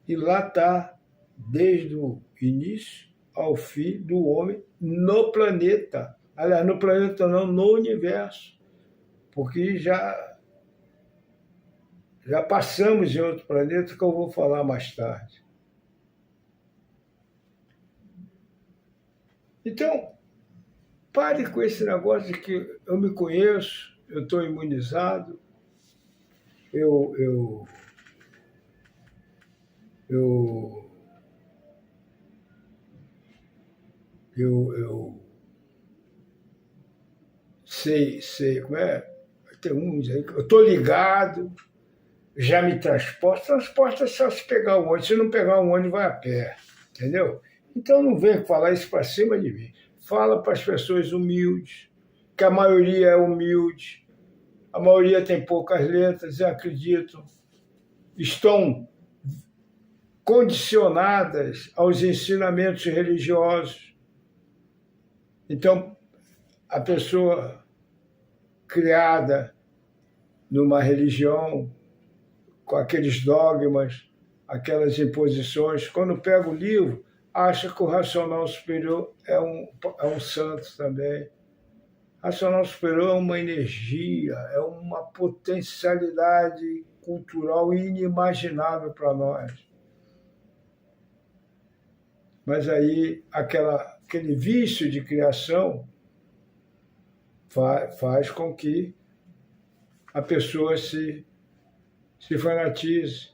E lá está, desde o início ao fim do homem no planeta. Aliás, no planeta não, no universo. Porque já passamos em outro planeta que eu vou falar mais tarde. Então, pare com esse negócio de que eu me conheço, eu estou imunizado, eu sei, como é? Tem uns aí que eu estou ligado, já me transporta. Transporta só se pegar o ônibus, se não pegar o ônibus, vai a pé, entendeu? Então não vem falar isso para cima de mim. Fala para as pessoas humildes, que a maioria é humilde, a maioria tem poucas letras e acreditam, estão condicionadas aos ensinamentos religiosos. Então, a pessoa criada numa religião, com aqueles dogmas, aquelas imposições, quando pega o livro, acha que o racional superior é um santo também. Racional superior é uma energia, é uma potencialidade cultural inimaginável para nós. Mas aí aquele vício de criação faz com que a pessoa se fanatize,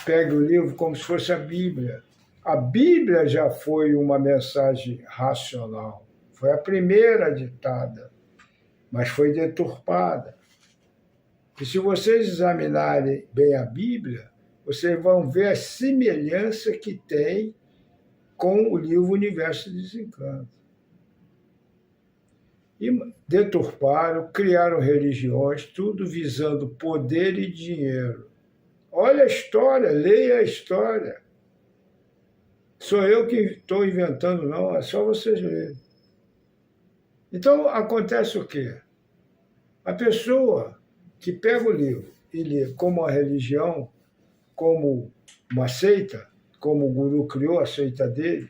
pegue o livro como se fosse a Bíblia. A Bíblia já foi uma mensagem racional, foi a primeira ditada, mas foi deturpada. E se vocês examinarem bem a Bíblia, vocês vão ver a semelhança que tem com o livro Universo de Desencanto. E deturparam, criaram religiões, tudo visando poder e dinheiro. Olha a história, leia a história. Sou eu que estou inventando, não, é só vocês lerem. Então, acontece o quê? A pessoa que pega o livro e lê como a religião, como uma seita, como o guru criou a seita dele,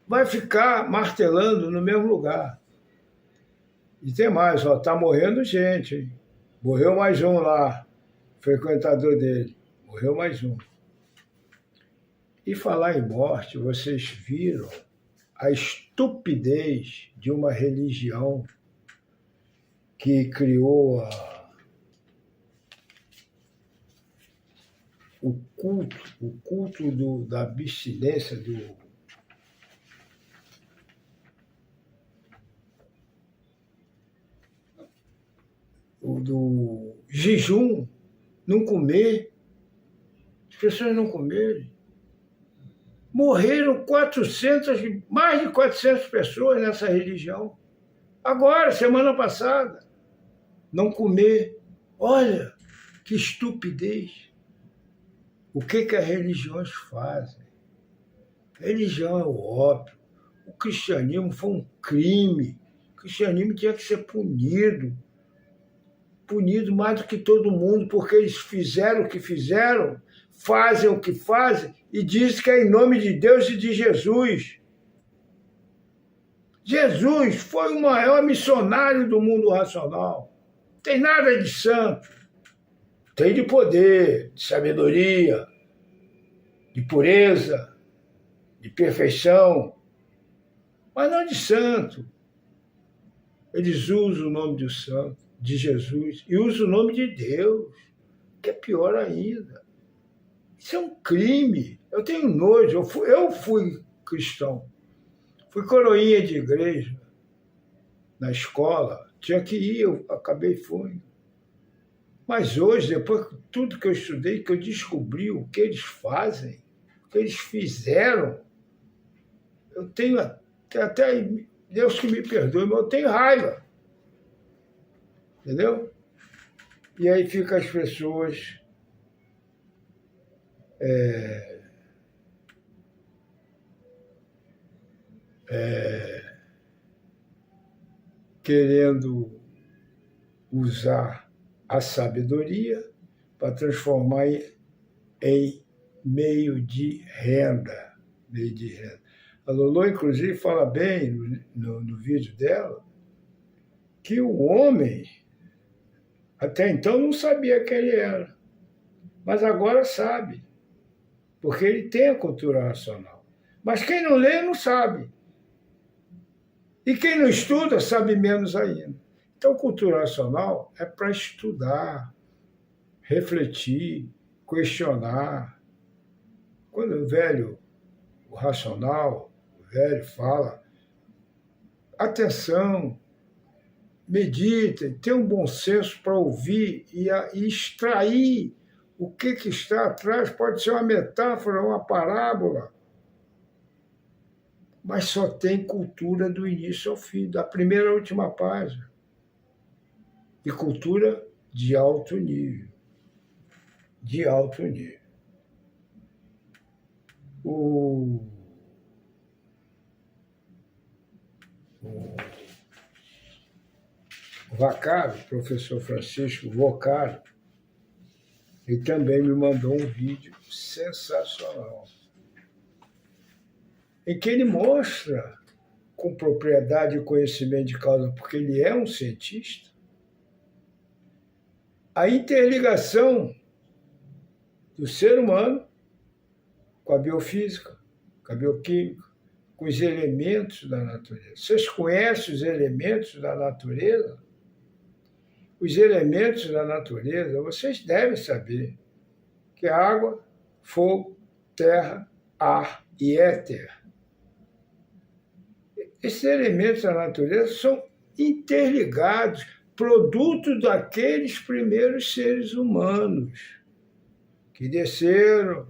vai ficar martelando no mesmo lugar. E tem mais, está morrendo gente, hein? Morreu mais um lá, frequentador dele. Morreu mais um. E falar em morte, vocês viram a estupidez de uma religião que criou o culto da abstinência, do jejum, não comer, as pessoas não comerem. Morreram mais de 400 pessoas nessa religião. Agora, semana passada, não comer. Olha, que estupidez. O que as religiões fazem? A religião é o ópio. O cristianismo foi um crime. O cristianismo tinha que ser punido mais do que todo mundo, porque eles fizeram o que fizeram, fazem o que fazem, e dizem que é em nome de Deus e de Jesus. Jesus foi o maior missionário do mundo racional. Não tem nada de santo. Tem de poder, de sabedoria, de pureza, de perfeição, mas não de santo. Eles usam o nome do santo, de Jesus, e usam o nome de Deus, que é pior ainda. Isso é um crime. Eu tenho nojo. Eu fui cristão. Fui coroinha de igreja na escola. Tinha que ir, eu acabei fui. Mas hoje, depois de tudo que eu estudei, que eu descobri o que eles fazem, o que eles fizeram, eu tenho até, Deus que me perdoe, mas eu tenho raiva. Entendeu? E aí ficam as pessoas querendo usar a sabedoria para transformar em meio de renda. Meio de renda. A Lolo, inclusive, fala bem no vídeo dela que o homem, até então, não sabia quem ele era, mas agora sabe, porque ele tem a cultura racional. Mas quem não lê não sabe. E quem não estuda sabe menos ainda. Então, cultura racional é para estudar, refletir, questionar. Quando o racional, o velho fala, atenção, meditem, tenham um bom senso para ouvir e extrair o que está atrás. Pode ser uma metáfora, uma parábola, mas só tem cultura do início ao fim, da primeira à última página. E cultura de alto nível. De alto nível. O Vocário, professor Francisco Vocário, ele também me mandou um vídeo sensacional, em que ele mostra com propriedade e conhecimento de causa, porque ele é um cientista, a interligação do ser humano com a biofísica, com a bioquímica, com os elementos da natureza. Vocês conhecem os elementos da natureza? Os elementos da natureza, vocês devem saber que é água, fogo, terra, ar e éter. Esses elementos da natureza são interligados, produto daqueles primeiros seres humanos que desceram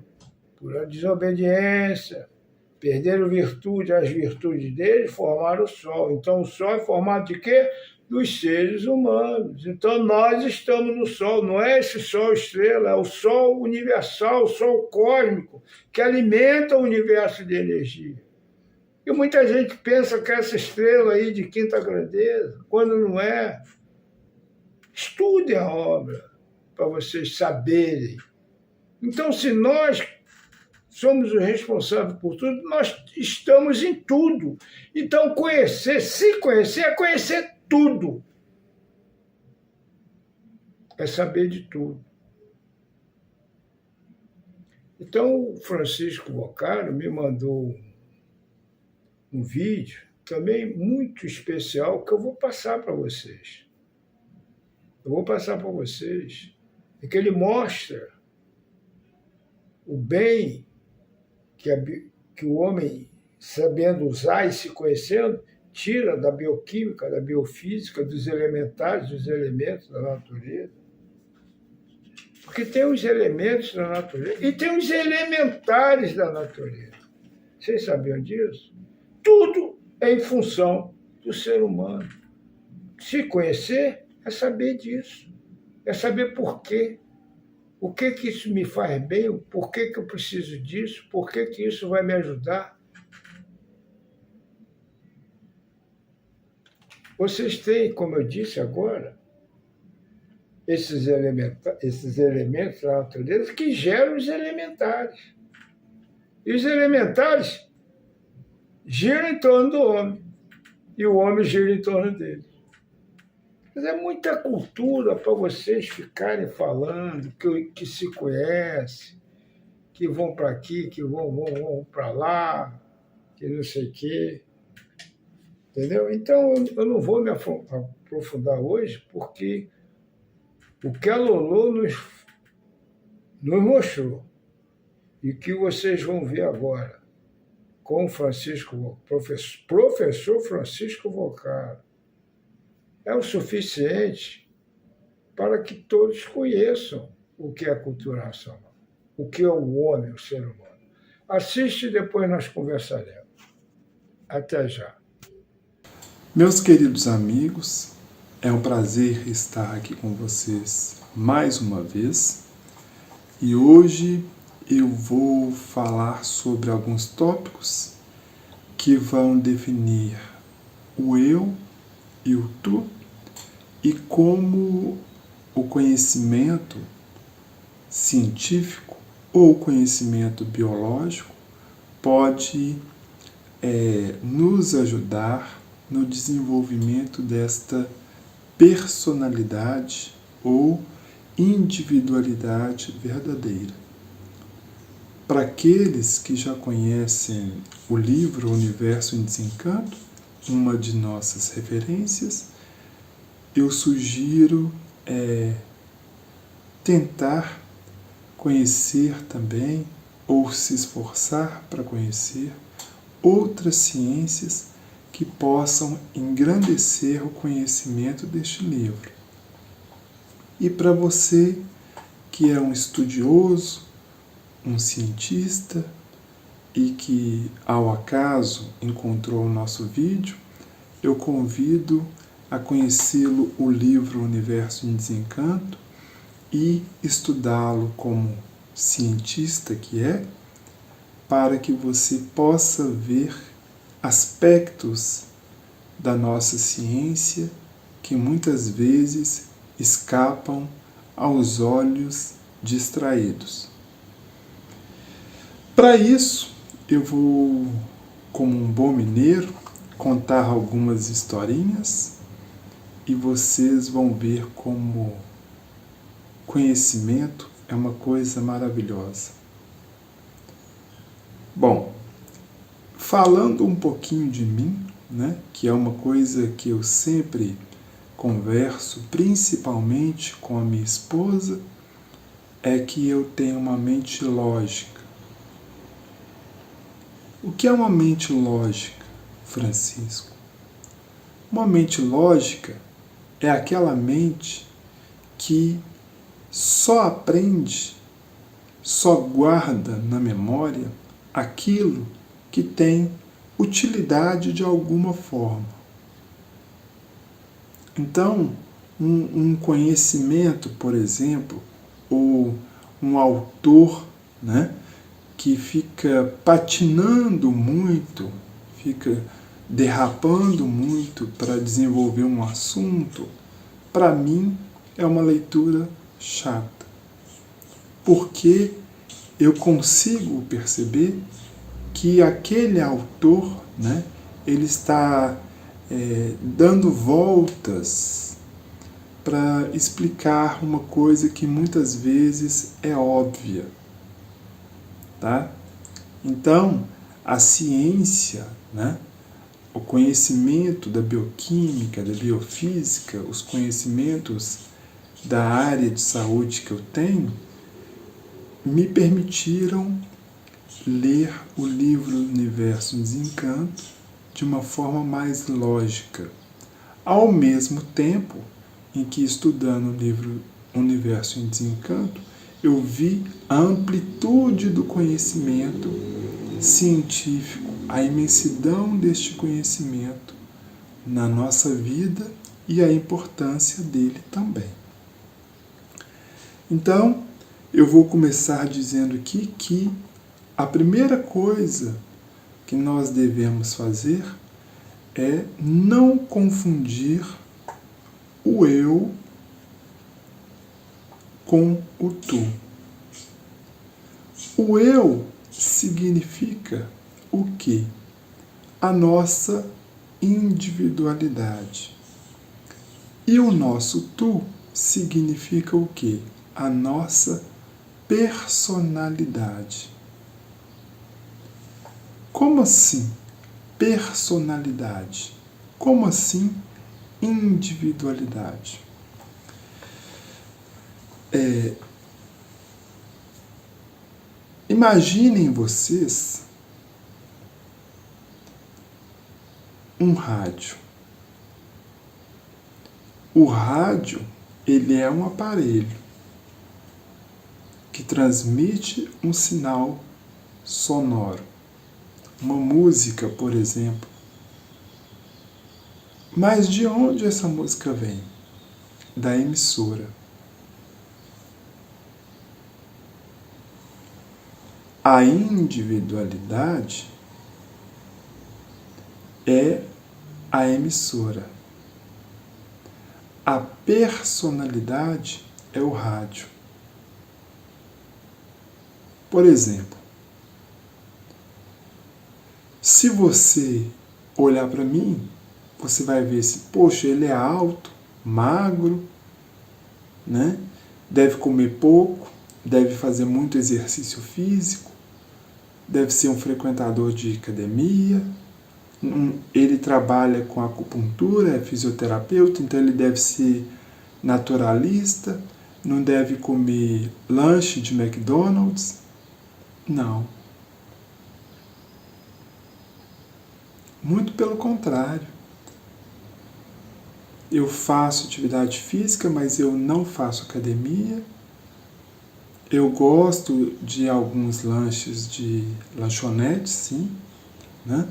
por a desobediência, perderam virtude, as virtudes deles formaram o Sol. Então o Sol é formado de quê? Dos seres humanos. Então nós estamos no Sol, não é esse Sol estrela, é o Sol universal, o Sol cósmico, que alimenta o universo de energia. E muita gente pensa que essa estrela aí de quinta grandeza, quando não é. Estudem a obra para vocês saberem. Então, se nós somos os responsáveis por tudo, nós estamos em tudo. Então, se conhecer, é conhecer tudo. É saber de tudo. Então, o Francisco Vocário me mandou um vídeo também muito especial que eu vou passar para vocês. Em que ele mostra o bem que o homem, sabendo usar e se conhecendo, tira da bioquímica, da biofísica, dos elementares, dos elementos da natureza. Porque tem os elementos da natureza e tem os elementares da natureza. Vocês sabiam disso? Tudo é em função do ser humano. Se conhecer é saber disso, é saber por quê. O que isso me faz bem, por que eu preciso disso, por que isso vai me ajudar. Vocês têm, como eu disse agora, esses elementos da natureza que geram os elementares. E os elementares giram em torno do homem, e o homem gira em torno dele. Mas é muita cultura para vocês ficarem falando que se conhece, que vão para aqui, que vão para lá, que não sei o quê. Entendeu? Então, eu não vou me aprofundar hoje, porque o que a Lolo nos mostrou, e que vocês vão ver agora, com o professor Francisco Vocário, é o suficiente para que todos conheçam o que é a cultura racional, o que é o homem, o ser humano. Assiste e depois nós conversaremos. Até já. Meus queridos amigos, é um prazer estar aqui com vocês mais uma vez. E hoje eu vou falar sobre alguns tópicos que vão definir o eu e o tu, e como o conhecimento científico ou conhecimento biológico pode nos ajudar no desenvolvimento desta personalidade ou individualidade verdadeira. Para aqueles que já conhecem o livro Universo em Desencanto, uma de nossas referências, eu sugiro tentar conhecer também, ou se esforçar para conhecer, outras ciências que possam engrandecer o conhecimento deste livro. E para você que é um estudioso, um cientista e que ao acaso encontrou o nosso vídeo, eu convido a conhecê-lo o livro Universo em Desencanto e estudá-lo como cientista que é, para que você possa ver aspectos da nossa ciência que muitas vezes escapam aos olhos distraídos. Para isso, eu vou, como um bom mineiro, contar algumas historinhas e vocês vão ver como conhecimento é uma coisa maravilhosa. Bom, falando um pouquinho de mim, que é uma coisa que eu sempre converso, principalmente com a minha esposa, é que eu tenho uma mente lógica. O que é uma mente lógica, Francisco? Uma mente lógica é aquela mente que só aprende, só guarda na memória aquilo que tem utilidade de alguma forma. Então, um conhecimento, por exemplo, ou um autor, que fica patinando muito, fica derrapando muito para desenvolver um assunto, para mim é uma leitura chata. Porque eu consigo perceber que aquele autor, ele está dando voltas para explicar uma coisa que muitas vezes é óbvia. Tá? Então, a ciência, o conhecimento da bioquímica, da biofísica, os conhecimentos da área de saúde que eu tenho, me permitiram ler o livro Universo em Desencanto de uma forma mais lógica, ao mesmo tempo em que, estudando o livro Universo em Desencanto, eu vi a amplitude do conhecimento científico, a imensidão deste conhecimento na nossa vida e a importância dele também. Então, eu vou começar dizendo aqui que a primeira coisa que nós devemos fazer é não confundir o eu com o tu. O eu significa o quê? A nossa individualidade. E o nosso tu significa o quê? A nossa personalidade. Como assim personalidade? Como assim individualidade? Imaginem vocês um rádio. O rádio, ele é um aparelho que transmite um sinal sonoro. Uma música, por exemplo. Mas de onde essa música vem? Da emissora. A individualidade é a emissora. a personalidade é o rádio. Por exemplo, se você olhar para mim, você vai ver assim, poxa, ele é alto, magro, né? Deve comer pouco, deve fazer muito exercício físico, deve ser um frequentador de academia, ele trabalha com acupuntura, é fisioterapeuta, então ele deve ser naturalista, não deve comer lanche de McDonald's. Não. Muito pelo contrário. Eu faço atividade física, mas eu não faço academia. Eu gosto de alguns lanches de lanchonete, sim, né?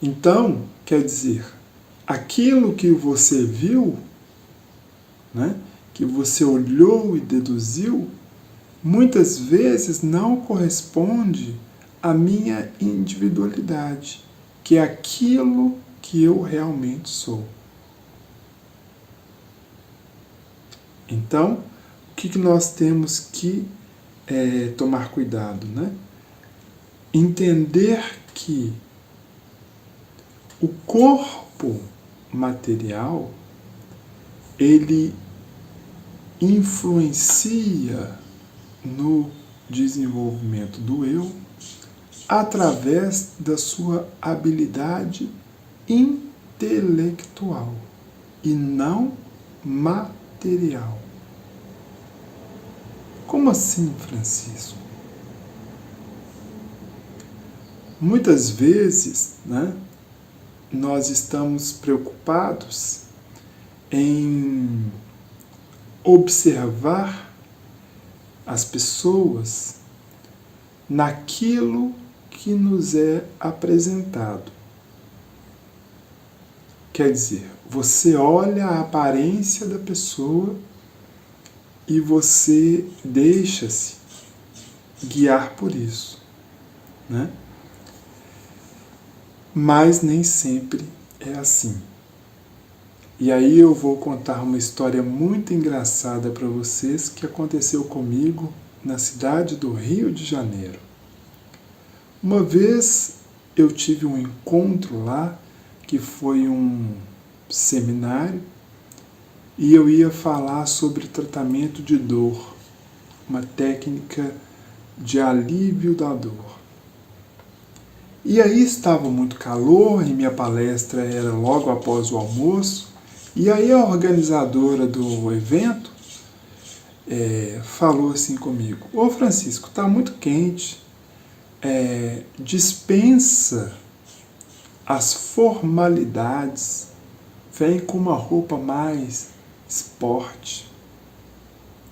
Então, quer dizer, aquilo que você viu, né, que você olhou e deduziu, muitas vezes não corresponde à minha individualidade, que é aquilo que eu realmente sou. Então, o que nós temos que tomar cuidado, né? Entender que o corpo material, ele influencia no desenvolvimento do eu através da sua habilidade intelectual e não material. Como assim, Francisco? Muitas vezes, né, nós estamos preocupados em observar as pessoas naquilo que nos é apresentado. Quer dizer, você olha a aparência da pessoa e você deixa-se guiar por isso, né? Mas nem sempre é assim. E aí eu vou contar uma história muito engraçada para vocês que aconteceu comigo na cidade do Rio de Janeiro. Uma vez eu tive um encontro lá, que foi um seminário, e eu ia falar sobre tratamento de dor, uma técnica de alívio da dor. E aí estava muito calor, e minha palestra era logo após o almoço, e aí a organizadora do evento falou assim comigo: ô Francisco, está muito quente, dispensa as formalidades, vem com uma roupa mais esporte,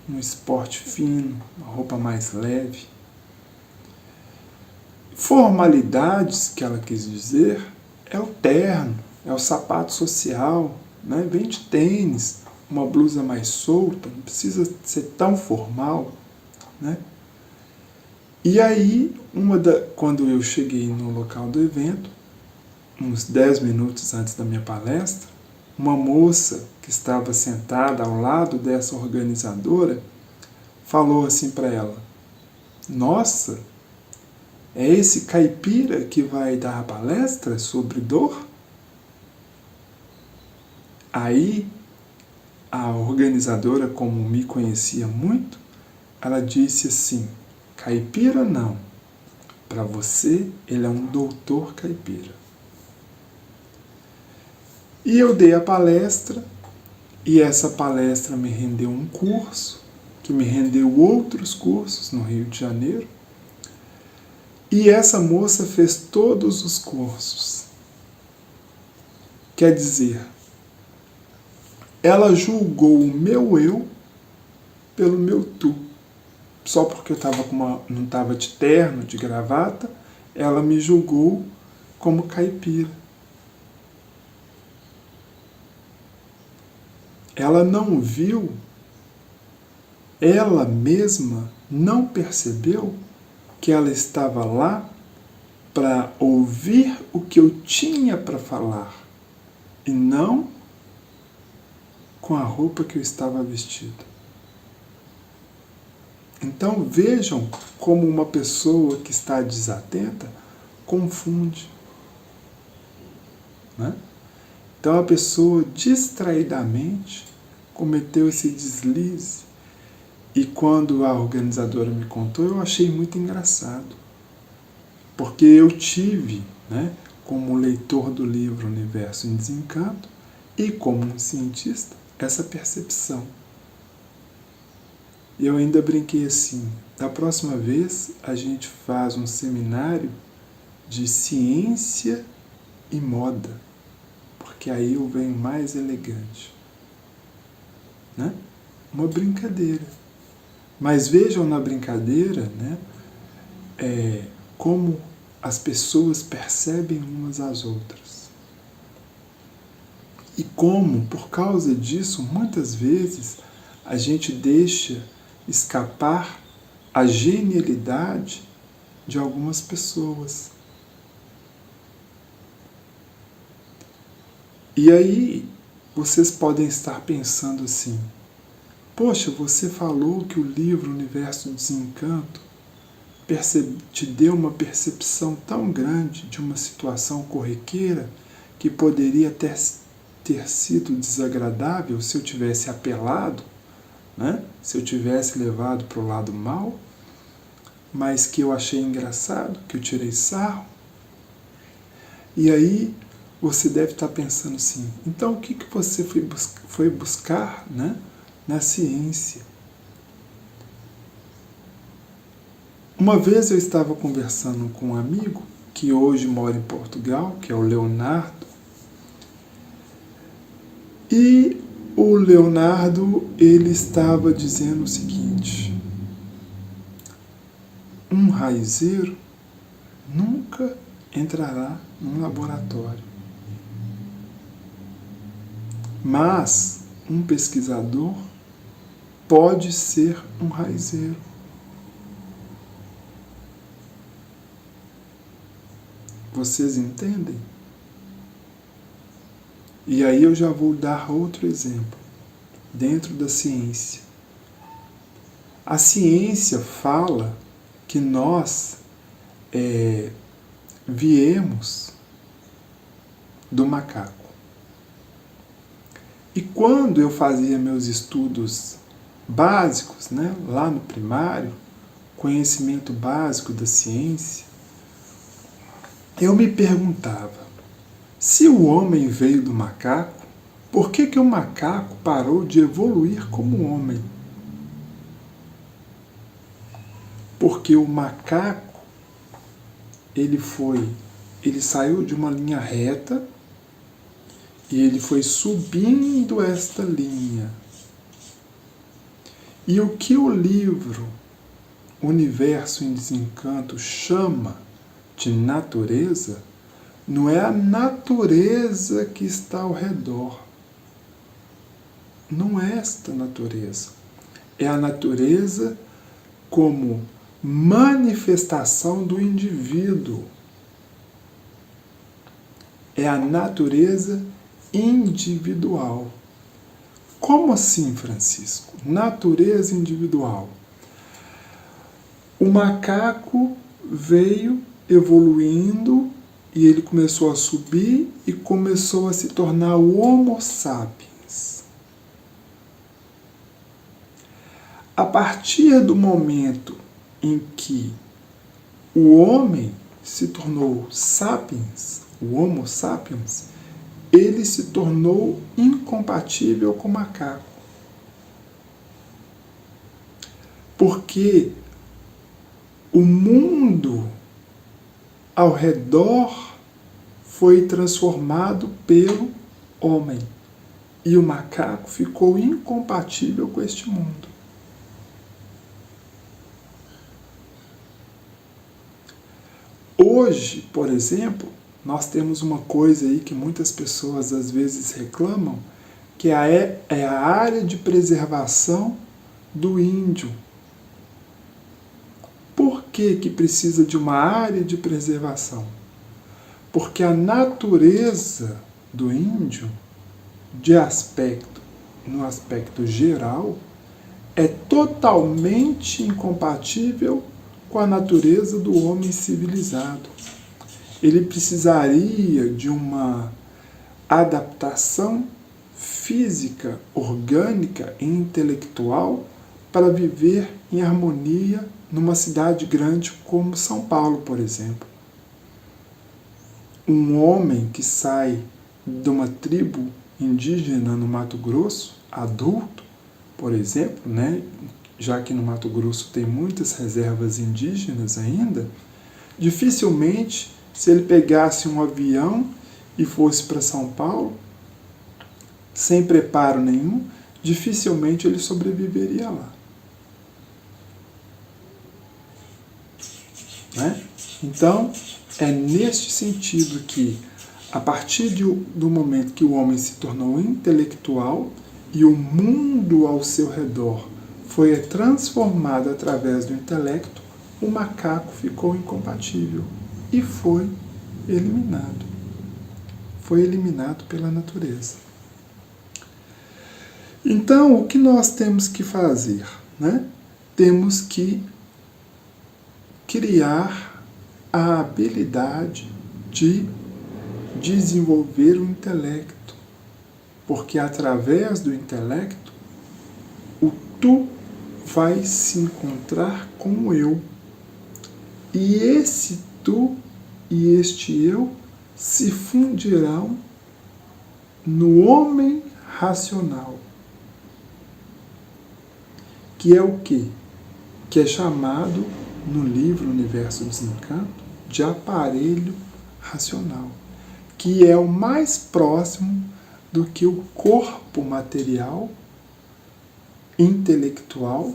um esporte fino, uma roupa mais leve. Formalidades, que ela quis dizer, é o terno, é o sapato social, né? Vem de tênis, uma blusa mais solta, não precisa ser tão formal, né? E aí, quando eu cheguei no local do evento, uns 10 minutos antes da minha palestra, uma moça que estava sentada ao lado dessa organizadora falou assim para ela: nossa, é esse caipira que vai dar a palestra sobre dor? Aí, a organizadora, como me conhecia muito, ela disse assim: caipira não, para você ele é um doutor caipira. E eu dei a palestra, e essa palestra me rendeu um curso, que me rendeu outros cursos no Rio de Janeiro, e essa moça fez todos os cursos. Quer dizer, ela julgou o meu eu pelo meu tu. Só porque eu não estava de terno, de gravata, ela me julgou como caipira. Ela não viu, ela mesma não percebeu que ela estava lá para ouvir o que eu tinha para falar e não com a roupa que eu estava vestido. Então vejam como uma pessoa que está desatenta confunde, né? Então a pessoa distraidamente cometeu esse deslize, e quando a organizadora me contou, eu achei muito engraçado, porque eu tive, né, como leitor do livro Universo em Desencanto e como um cientista, essa percepção. E eu ainda brinquei assim: da próxima vez a gente faz um seminário de ciência e moda, porque aí eu venho mais elegante, né? Uma brincadeira. Mas vejam na brincadeira, né, como as pessoas percebem umas às outras. E como, por causa disso, muitas vezes a gente deixa escapar a genialidade de algumas pessoas. E aí vocês podem estar pensando assim: poxa, você falou que o livro Universo do Desencanto te deu uma percepção tão grande de uma situação corriqueira que poderia ter sido desagradável se eu tivesse apelado, né? Se eu tivesse levado para o lado mal, mas que eu achei engraçado, que eu tirei sarro. E aí você deve estar pensando assim: então o que você foi buscar, né, na ciência? Uma vez eu estava conversando com um amigo que hoje mora em Portugal, que é o Leonardo, e o Leonardo, ele estava dizendo o seguinte: um raizeiro nunca entrará num laboratório, mas um pesquisador pode ser um raizeiro. Vocês entendem? E aí eu já vou dar outro exemplo, dentro da ciência. A ciência fala que nós viemos do macaco. E quando eu fazia meus estudos básicos, né, lá no primário, conhecimento básico da ciência, eu me perguntava: se o homem veio do macaco, por que o macaco parou de evoluir como homem? Porque o macaco, ele saiu de uma linha reta e ele foi subindo esta linha. E o que o livro Universo em Desencanto chama de natureza, não é a natureza que está ao redor. Não é esta natureza. É a natureza como manifestação do indivíduo. É a natureza individual. Como assim, Francisco? Natureza individual. O macaco veio evoluindo e ele começou a subir e começou a se tornar o Homo sapiens. A partir do momento em que o homem se tornou sapiens, o Homo sapiens, ele se tornou incompatível com o macaco. Porque o mundo ao redor foi transformado pelo homem. E o macaco ficou incompatível com este mundo. Hoje, por exemplo, nós temos uma coisa aí que muitas pessoas às vezes reclamam, que é a área de preservação do índio. Por que precisa de uma área de preservação? Porque a natureza do índio, de aspecto no aspecto geral, é totalmente incompatível com a natureza do homem civilizado. Ele precisaria de uma adaptação física, orgânica e intelectual para viver em harmonia numa cidade grande como São Paulo, por exemplo. Um homem que sai de uma tribo indígena no Mato Grosso, adulto, por exemplo, né? Já que no Mato Grosso tem muitas reservas indígenas ainda, dificilmente, se ele pegasse um avião e fosse para São Paulo, sem preparo nenhum, dificilmente ele sobreviveria lá. Né? Então, é neste sentido que, a partir do momento que o homem se tornou intelectual e o mundo ao seu redor foi transformado através do intelecto, o macaco ficou incompatível e foi eliminado. Foi eliminado pela natureza. Então, o que nós temos que fazer? Né? Temos que criar a habilidade de desenvolver o intelecto, porque através do intelecto o tu vai se encontrar com o eu, e esse tu e este eu se fundirão no homem racional, que é o quê? Que é chamado no livro Universo dos Encantos de aparelho racional, que é o mais próximo do que o corpo material, intelectual,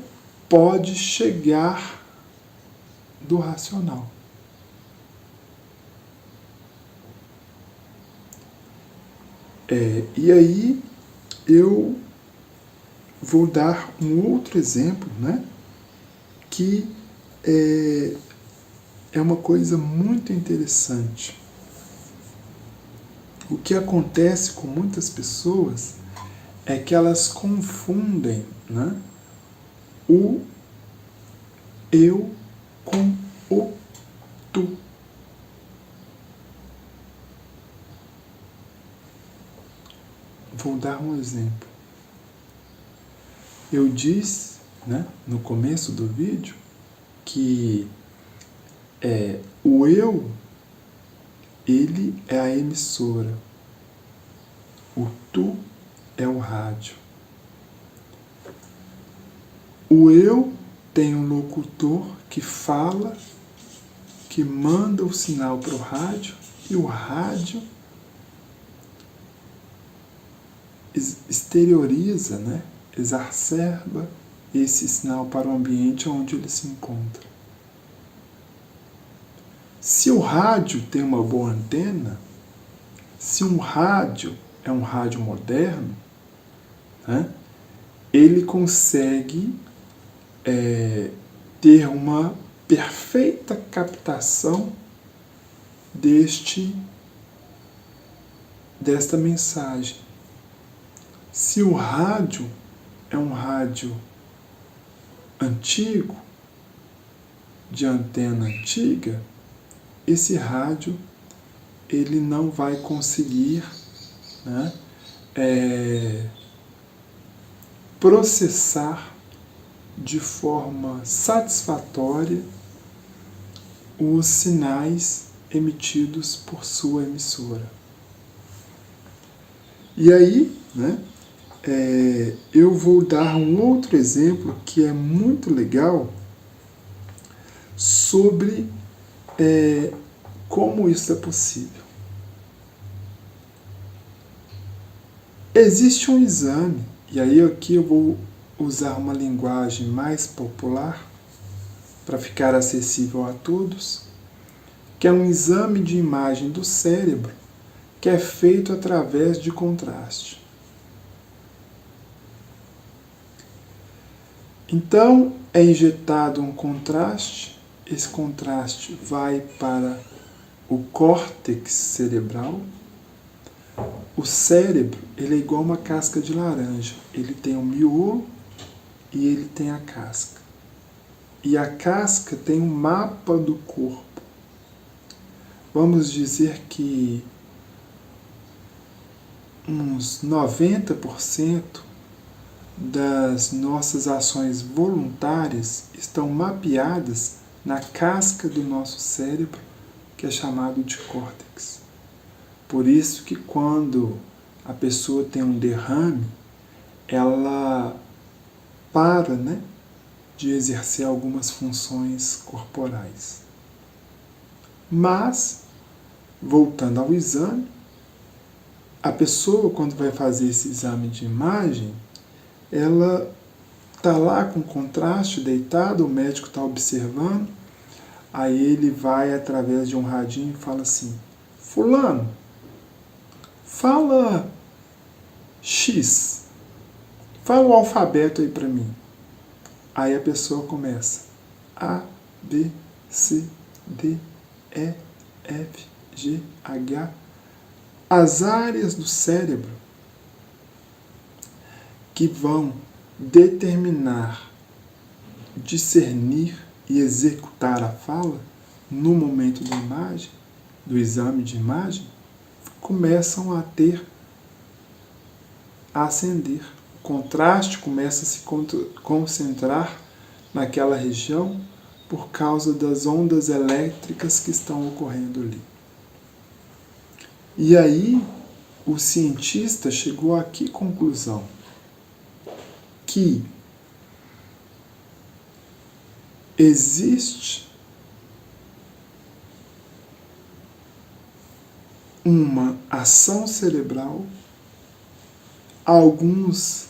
pode chegar do racional. E aí eu vou dar um outro exemplo, né, que é uma coisa muito interessante. O que acontece com muitas pessoas é que elas confundem, né, o eu com o tu. Vou dar um exemplo. Eu disse, né, no começo do vídeo que o eu, ele é a emissora, o tu é o rádio. O eu tem um locutor que fala, que manda o sinal para o rádio, e o rádio exterioriza, né, exacerba esse sinal para o ambiente onde ele se encontra. Se o rádio tem uma boa antena, se um rádio é um rádio moderno, né, ele consegue ter uma perfeita captação desta mensagem. Se o rádio é um rádio antigo, de antena antiga, esse rádio ele não vai conseguir, né, processar de forma satisfatória os sinais emitidos por sua emissora. E aí, né, eu vou dar um outro exemplo que é muito legal sobre como isso é possível. Existe um exame, e aí aqui eu vou usar uma linguagem mais popular para ficar acessível a todos, que é um exame de imagem do cérebro que é feito através de contraste. Então, é injetado um contraste, esse contraste vai para o córtex cerebral, o cérebro, ele é igual uma casca de laranja. Ele tem o miolo e ele tem a casca. E a casca tem um mapa do corpo. Vamos dizer que uns 90% das nossas ações voluntárias estão mapeadas na casca do nosso cérebro, que é chamado de córtex. Por isso que quando a pessoa tem um derrame, ela para, de exercer algumas funções corporais. Mas, voltando ao exame, a pessoa, quando vai fazer esse exame de imagem, ela está lá com contraste, deitada, o médico está observando, aí ele vai através de um radinho e fala assim: fulano, fala X, fala o alfabeto aí para mim. Aí a pessoa começa: A, B, C, D, E, F, G, H. As áreas do cérebro que vão determinar, discernir e executar a fala no momento da imagem, do exame de imagem, começam a acender. O contraste começa a se concentrar naquela região por causa das ondas elétricas que estão ocorrendo ali. E aí, o cientista chegou a que conclusão? Que existe uma ação cerebral, alguns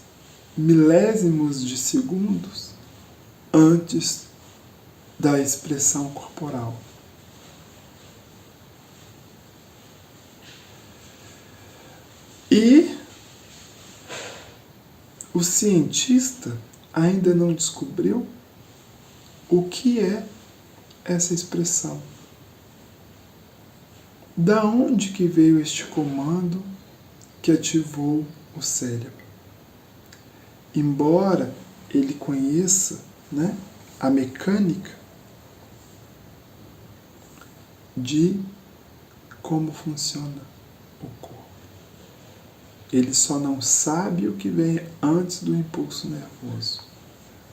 milésimos de segundos antes da expressão corporal. E o cientista ainda não descobriu o que é essa expressão. Da onde que veio este comando que ativou o cérebro? Embora ele conheça, a mecânica de como funciona o corpo. Ele só não sabe o que vem antes do impulso nervoso,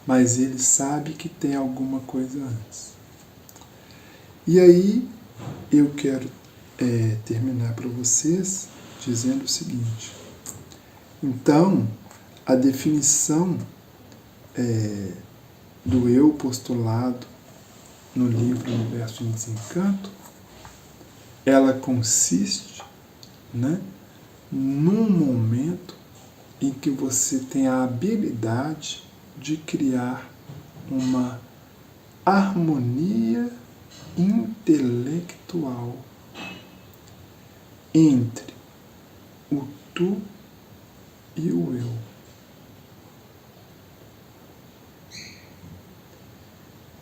mas ele sabe que tem alguma coisa antes. E aí eu quero terminar para vocês dizendo o seguinte: então, a definição do eu postulado no livro Universo em Desencanto, ela consiste, num momento em que você tem a habilidade de criar uma harmonia intelectual entre o tu e o eu.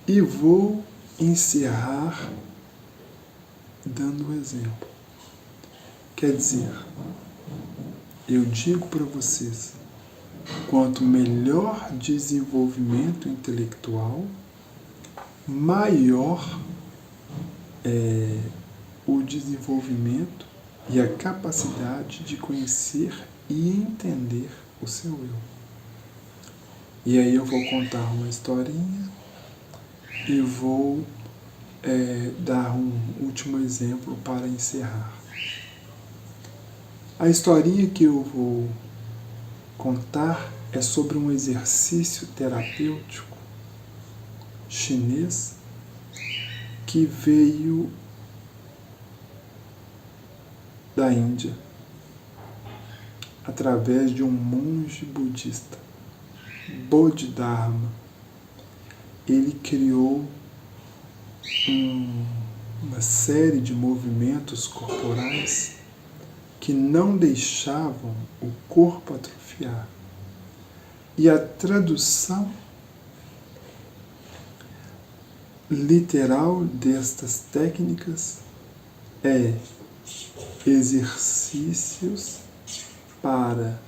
E vou encerrar dando um exemplo. Quer dizer, eu digo para vocês, quanto melhor desenvolvimento intelectual, maior é o desenvolvimento e a capacidade de conhecer e entender o seu eu. E aí eu vou contar uma historinha e vou dar um último exemplo para encerrar. A historinha que eu vou contar é sobre um exercício terapêutico chinês que veio da Índia através de um monge budista, Bodhidharma. Ele criou uma série de movimentos corporais que não deixavam o corpo atrofiar. E a tradução literal destas técnicas é exercícios para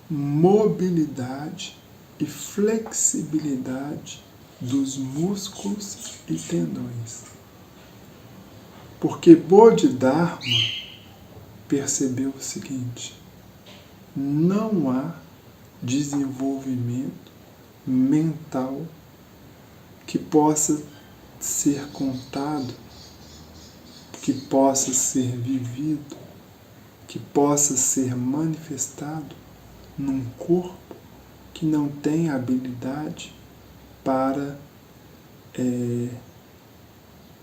mobilidade e flexibilidade dos músculos e tendões. Porque Bodhidharma percebeu o seguinte: não há desenvolvimento mental que possa ser contado, que possa ser vivido, que possa ser manifestado num corpo que não tem habilidade para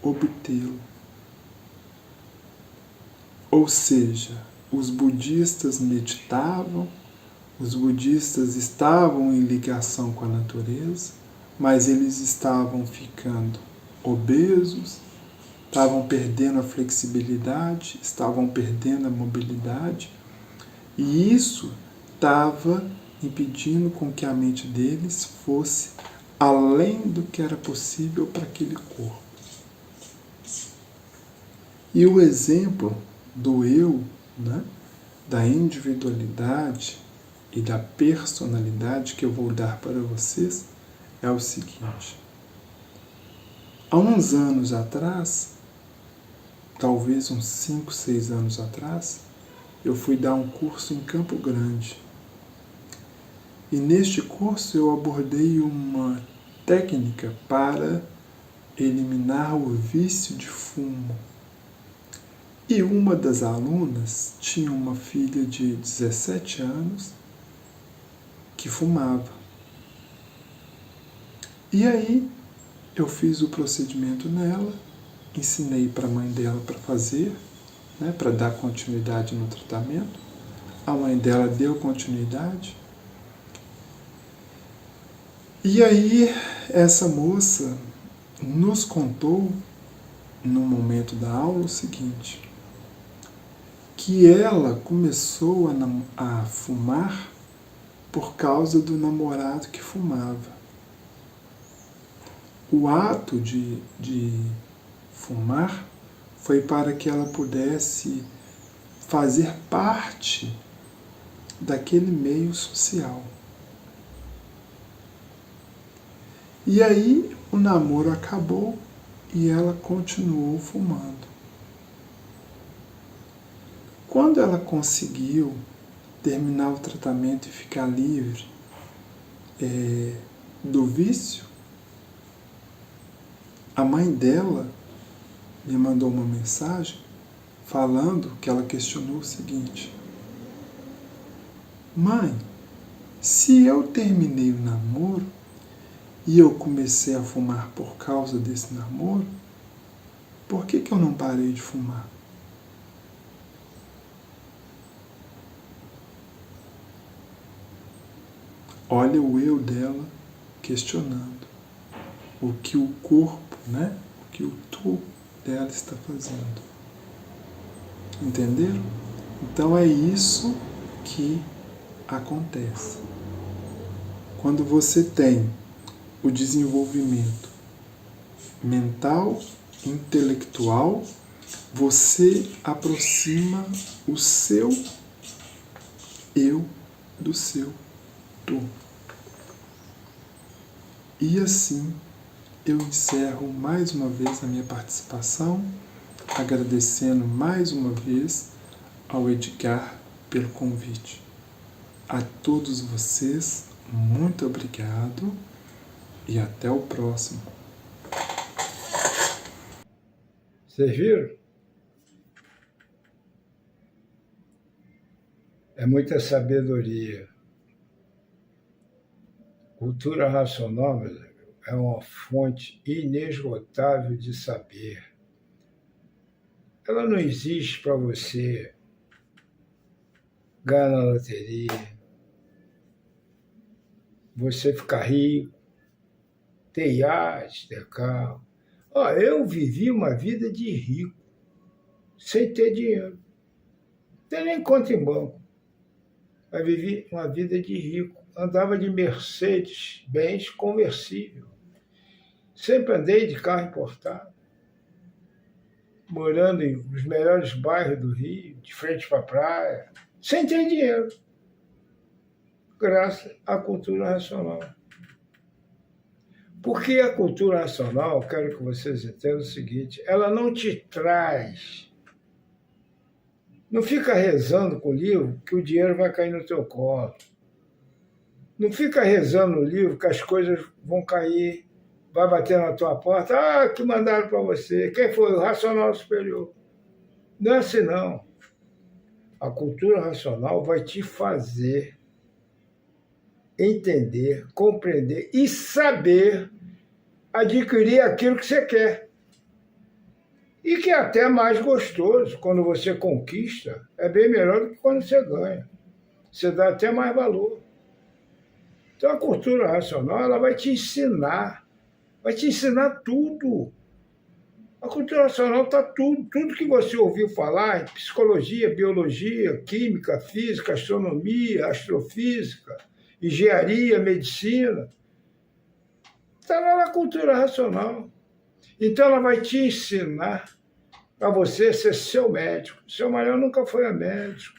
obtê-lo. Ou seja, os budistas meditavam, os budistas estavam em ligação com a natureza, mas eles estavam ficando obesos, estavam perdendo a flexibilidade, estavam perdendo a mobilidade, e isso estava impedindo com que a mente deles fosse além do que era possível para aquele corpo. E o exemplo do eu, né, da individualidade e da personalidade que eu vou dar para vocês é o seguinte: há uns anos atrás, talvez uns 5, 6 anos atrás, eu fui dar um curso em Campo Grande. E neste curso eu abordei uma técnica para eliminar o vício de fumo. E uma das alunas tinha uma filha de 17 anos que fumava. E aí eu fiz o procedimento nela, ensinei para a mãe dela para fazer, né, para dar continuidade no tratamento. A mãe dela deu continuidade. E aí essa moça nos contou, no momento da aula, o seguinte: que ela começou a fumar por causa do namorado que fumava. O ato de fumar foi para que ela pudesse fazer parte daquele meio social. E aí o namoro acabou e ela continuou fumando. Quando ela conseguiu terminar o tratamento e ficar livre do vício, a mãe dela me mandou uma mensagem falando que ela questionou o seguinte: mãe, se eu terminei o namoro e eu comecei a fumar por causa desse namoro, por que eu não parei de fumar? Olha o eu dela questionando o que o corpo, né? O que o tu dela está fazendo. Entenderam? Então é isso que acontece. Quando você tem o desenvolvimento mental, intelectual, você aproxima o seu eu do seu tu. E assim eu encerro mais uma vez a minha participação, agradecendo mais uma vez ao Edgar pelo convite. A todos vocês, muito obrigado e até o próximo. Vocês viram? É muita sabedoria. Cultura racional, meu amigo, é uma fonte inesgotável de saber. Ela não existe para você ganhar na loteria, você ficar rico, ter iate, ter carro. Eu vivi uma vida de rico, sem ter dinheiro. Não tem nem conta em banco. Mas vivi uma vida de rico. Andava de Mercedes, Benz conversível. Sempre andei de carro importado. Morando nos melhores bairros do Rio, de frente para a praia. sem ter dinheiro, graças à cultura racional. Porque a cultura racional, quero que vocês entendam o seguinte, ela não te traz, não fica rezando com o livro que o dinheiro vai cair no teu colo. Não fica rezando no livro que as coisas vão cair, vai bater na tua porta, que mandaram para você. Quem foi? O racional superior. Não é assim, não. A cultura racional vai te fazer entender, compreender e saber adquirir aquilo que você quer. E que é até mais gostoso quando você conquista, é bem melhor do que quando você ganha. Você dá até mais valor. Então a cultura racional ela vai te ensinar tudo. A cultura racional está tudo que você ouviu falar em psicologia, biologia, química, física, astronomia, astrofísica, engenharia, medicina, está lá na cultura racional. Então ela vai te ensinar para você ser seu médico. Seu Mariano nunca foi médico.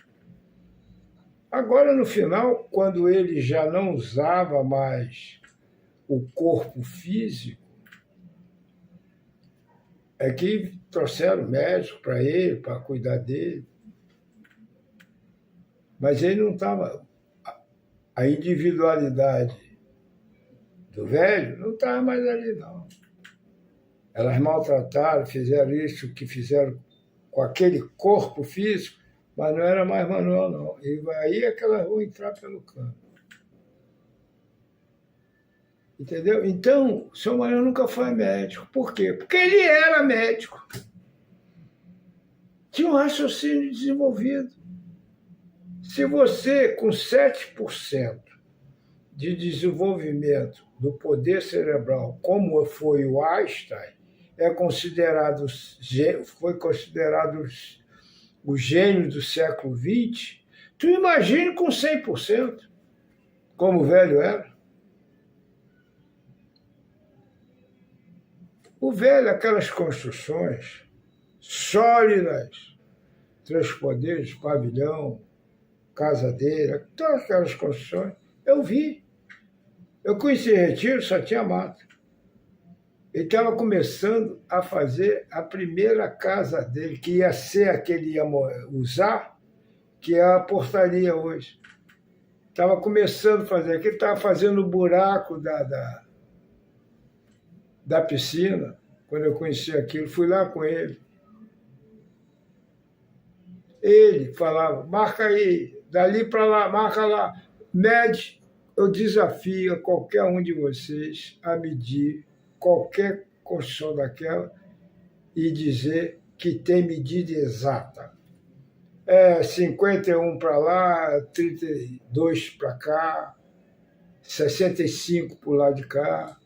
Agora, no final, quando ele já não usava mais o corpo físico, é que trouxeram médico para ele, para cuidar dele. Mas ele não estava... A individualidade do velho não estava mais ali, não. Elas maltrataram, fizeram isso que fizeram com aquele corpo físico, mas não era mais Manuel, não. E aí é que elas vão entrar pelo campo. Entendeu? Então, o seu Manuel nunca foi médico. Por quê? Porque ele era médico. Tinha um raciocínio desenvolvido. Se você, com 7% de desenvolvimento do poder cerebral, como foi o Einstein, foi considerado o gênio do século XX, tu imagine com 100%, como o velho era. O velho, aquelas construções sólidas, três poderes, pavilhão, casadeira, todas aquelas construções, eu vi. Eu conheci Retiro, só tinha mato. Ele estava começando a fazer a primeira casa dele, que ia ser a que ele ia usar, que é a portaria hoje. Estava começando a fazer, aqui ele estava fazendo o buraco da piscina, quando eu conheci aquilo, fui lá com ele. Ele falava, marca aí, dali para lá, marca lá, mede. Eu desafio a qualquer um de vocês a medir qualquer construção daquela e dizer que tem medida exata. 51 para lá, 32 para cá, 65 para o lado de cá.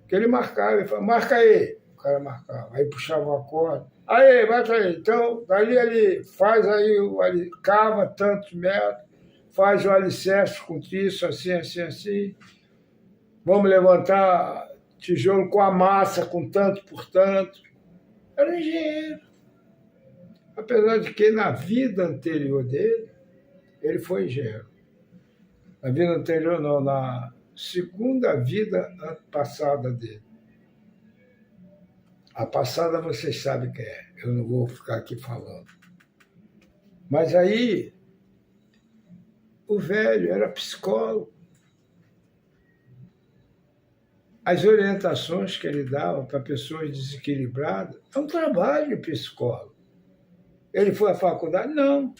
Que ele marcava, ele falava, marca aí. O cara marcava, aí puxava uma corda. Aí, bate aí. Então, ali, faz aí, cava tantos metros, faz o alicerce com isso, assim. Vamos levantar tijolo com a massa, com tanto por tanto. Era um engenheiro. Apesar de que na vida anterior dele, ele foi engenheiro. Na vida anterior, não, na segunda vida passada dele. A passada vocês sabem que é, eu não vou ficar aqui falando. Mas aí, o velho era psicólogo. As orientações que ele dava para pessoas desequilibradas é um trabalho de psicólogo. Ele foi à faculdade? Não.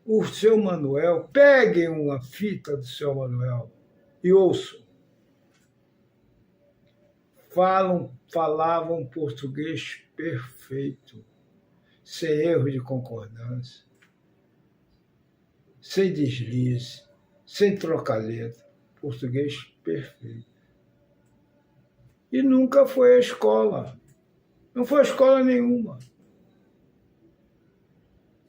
O seu Manuel, peguem uma fita do seu Manuel e ouçam. Falavam português perfeito, sem erro de concordância, sem deslize, sem troca-letra, português perfeito. E nunca foi à escola. Não foi à escola nenhuma.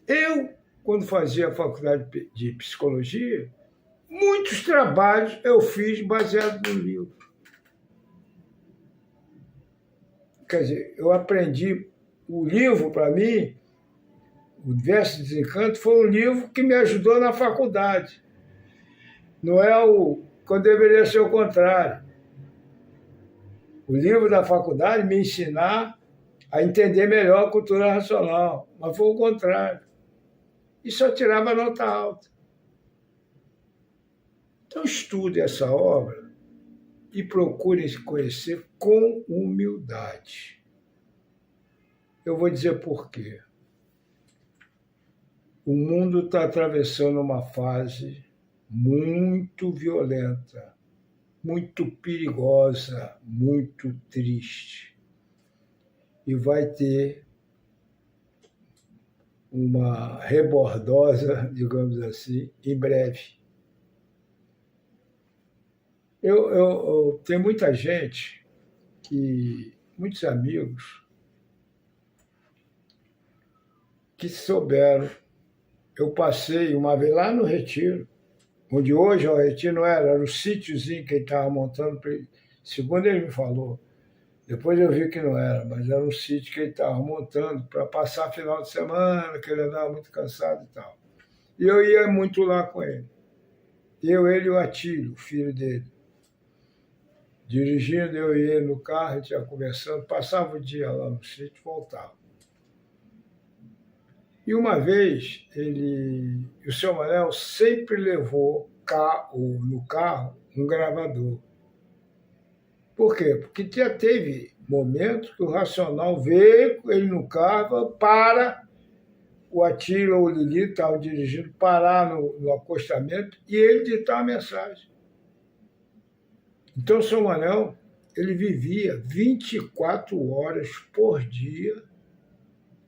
Eu, quando fazia a faculdade de psicologia, muitos trabalhos eu fiz baseado no livro. Quer dizer, eu aprendi o livro, para mim, O Verso de Desencanto foi um livro que me ajudou na faculdade. Não é quando deveria ser o contrário. O livro da faculdade me ensinar a entender melhor a cultura racional, mas foi o contrário. E só tirava nota alta. Então estude essa obra e procure se conhecer com humildade. Eu vou dizer por quê. O mundo está atravessando uma fase muito violenta, muito perigosa, muito triste. E vai ter uma rebordosa, digamos assim, em breve. Eu tenho muita gente, muitos amigos, que souberam. Eu passei uma vez lá no Retiro, onde hoje o Retiro não era o sítiozinho que ele estava montando, segundo ele me falou. Depois eu vi que não era, mas era um sítio que ele estava montando para passar final de semana, que ele andava muito cansado e tal. E eu ia muito lá com ele. Ele e o Atílio, o filho dele. Dirigindo, eu e ele no carro, a gente ia conversando, passava o dia lá no sítio e voltava. E uma vez, o seu Manel sempre levou no carro um gravador. Por quê? Porque já teve momentos que o Racional veio, ele no carro, para o Atílio ou o Lili estavam dirigindo, parar no acostamento e ele ditar a mensagem. Então, o seu Manel, ele vivia 24 horas por dia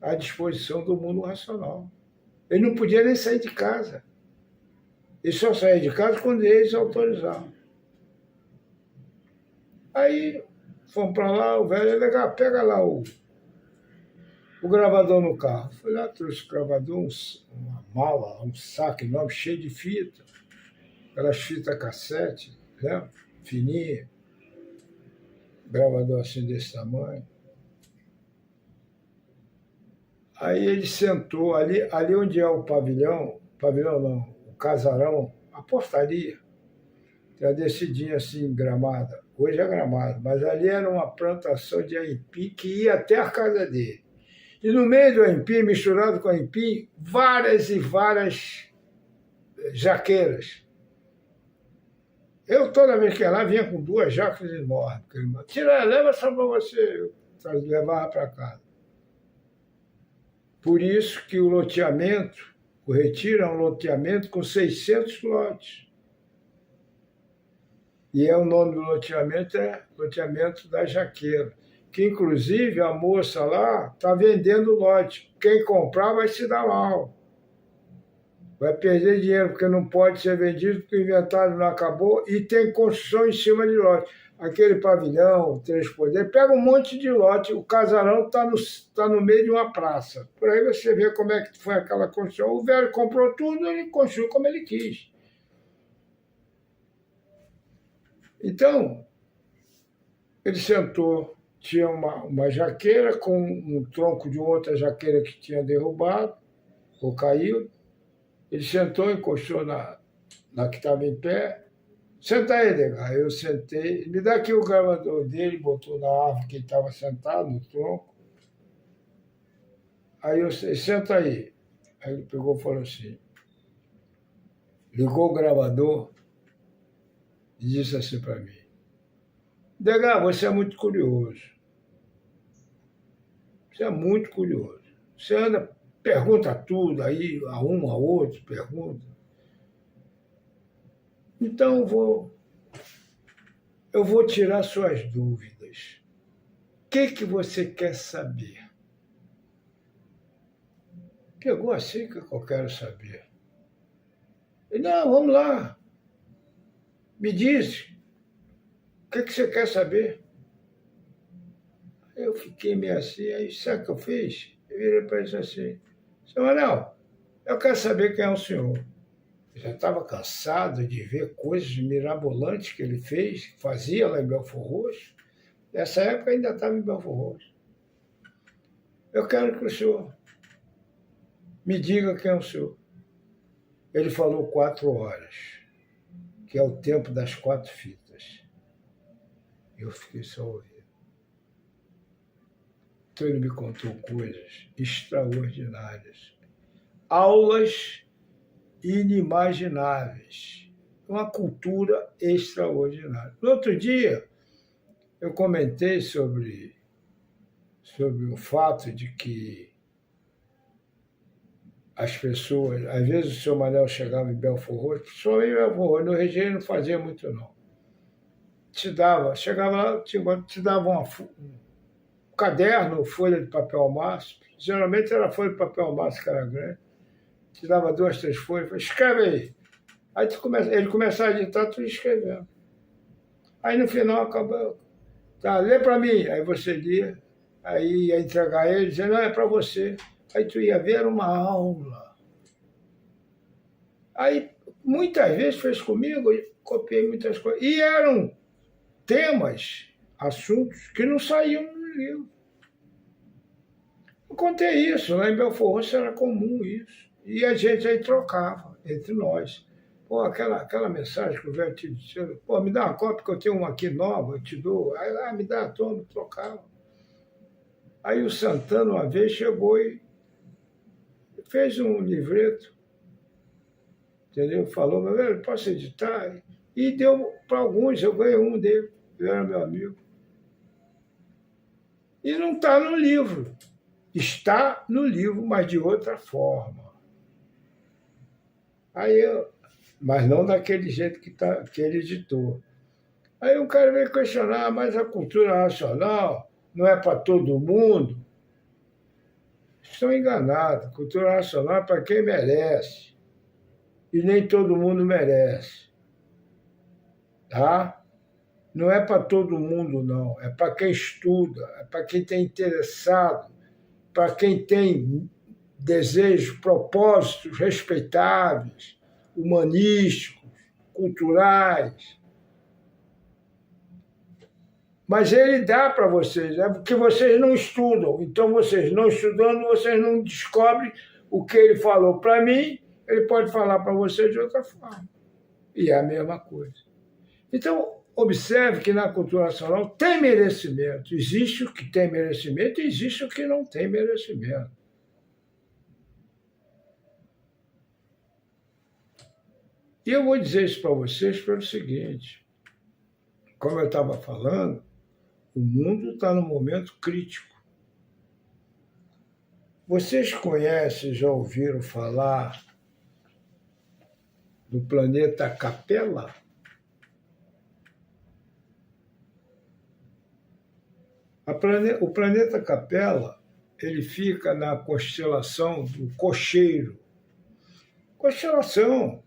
à disposição do mundo racional. Ele não podia nem sair de casa. Ele só saía de casa quando eles autorizavam. Aí fomos para lá, o velho, legal, pega lá o gravador no carro. Fui lá, trouxe o gravador, uma mala, um saco enorme, cheio de fita. Aquelas fitas cassete, né? Fininha. Gravador assim desse tamanho. Aí ele sentou ali onde é o pavilhão não, o casarão, a portaria, tem a descidinha assim, gramada. Hoje é gramado, mas ali era uma plantação de aipim que ia até a casa dele. E no meio do aipim, misturado com aipim, várias e várias jaqueiras. Eu, toda vez que ia lá, vinha com 2 jacas enormes. Tira, leva só para você, eu levava para casa. Por isso que o loteamento, o Retiro é um loteamento com 600 lotes. E o nome do loteamento é Loteamento da Jaqueira, que inclusive a moça lá está vendendo lote. Quem comprar vai se dar mal. Vai perder dinheiro, porque não pode ser vendido, porque o inventário não acabou e tem construção em cima de lote. Aquele pavilhão, 3 poderes, pega um monte de lote, o casarão está no meio de uma praça. Por aí você vê como é que foi aquela construção. O velho comprou tudo, ele construiu como ele quis. Então, ele sentou, tinha uma jaqueira com um tronco de outra jaqueira que tinha derrubado, ou caído. Ele sentou, encostou na que estava em pé. Senta aí, Edgar. Eu sentei. Me dá aqui o gravador dele, botou na árvore que ele estava sentado, no tronco. Aí eu disse, senta aí. Aí ele pegou e falou assim, ligou o gravador e disse assim para mim, Edgar, você é muito curioso. Você é muito curioso. Você anda, pergunta tudo aí, a um, a outro, pergunta. Então eu vou tirar suas dúvidas. O que você quer saber? Pegou assim que eu quero saber. Ele, não, vamos lá. Me diz, o que você quer saber? Eu fiquei meio assim, aí sabe o que eu fiz? Eu virei para ele assim, seu Manel, eu quero saber quem é o senhor. Eu já estava cansado de ver coisas mirabolantes que ele fez, que fazia lá em Belford Roxo. Nessa época ainda estava em Belford Roxo. Eu quero que o senhor Me diga quem é o senhor. Ele falou 4 horas, que é o tempo das 4 fitas. Eu fiquei só ouvindo. Então ele me contou coisas extraordinárias. Aulas inimagináveis. Uma cultura extraordinária. No outro dia, eu comentei sobre o fato de que as pessoas, às vezes o seu Manel chegava em Belfort Roxo, só em Belfort Roxo, no Regime não fazia muito não. Chegava lá, te dava um caderno, folha de papel maço, geralmente era folha de papel maço que era grande, te dava 2, 3 folhas, falei, escreve aí. Aí ele começava a digitar, tu escrevendo. Aí no final acabou, tá, lê para mim, aí você lia, aí ia entregar ele, dizendo, não, é para você. Aí tu ia ver uma aula. Aí, muitas vezes fez comigo, eu copiei muitas coisas. E eram temas, assuntos que não saíam no livro. Eu contei isso, lá em Belfort Roxo era comum isso. E a gente aí trocava entre nós. Pô, aquela mensagem que o velho te disse, pô, me dá uma cópia que eu tenho uma aqui nova, eu te dou. Aí, me dá, toma, trocava. Aí o Santana, uma vez, chegou e fez um livreto, entendeu? Falou, meu velho, posso editar? E deu para alguns, eu ganhei um dele, ele era meu amigo. E não está no livro. Está no livro, mas de outra forma. Mas não daquele jeito que ele editou. Aí o cara veio questionar, mas a cultura nacional não é para todo mundo? Estão enganados. Cultura nacional é para quem merece. E nem todo mundo merece. Tá? Não é para todo mundo, não. É para quem estuda, é para quem está interessado, para quem tem desejos, propósitos respeitáveis, humanísticos, culturais. Mas ele dá para vocês, é porque vocês não estudam. Então, vocês não estudando, vocês não descobrem o que ele falou para mim, ele pode falar para vocês de outra forma. E é a mesma coisa. Então, observe que na cultura nacional tem merecimento. Existe o que tem merecimento e existe o que não tem merecimento. E eu vou dizer isso para vocês pelo seguinte, como eu estava falando, o mundo está num momento crítico. Vocês conhecem, já ouviram falar do planeta Capella? O planeta Capella, ele fica na constelação do Cocheiro. Constelação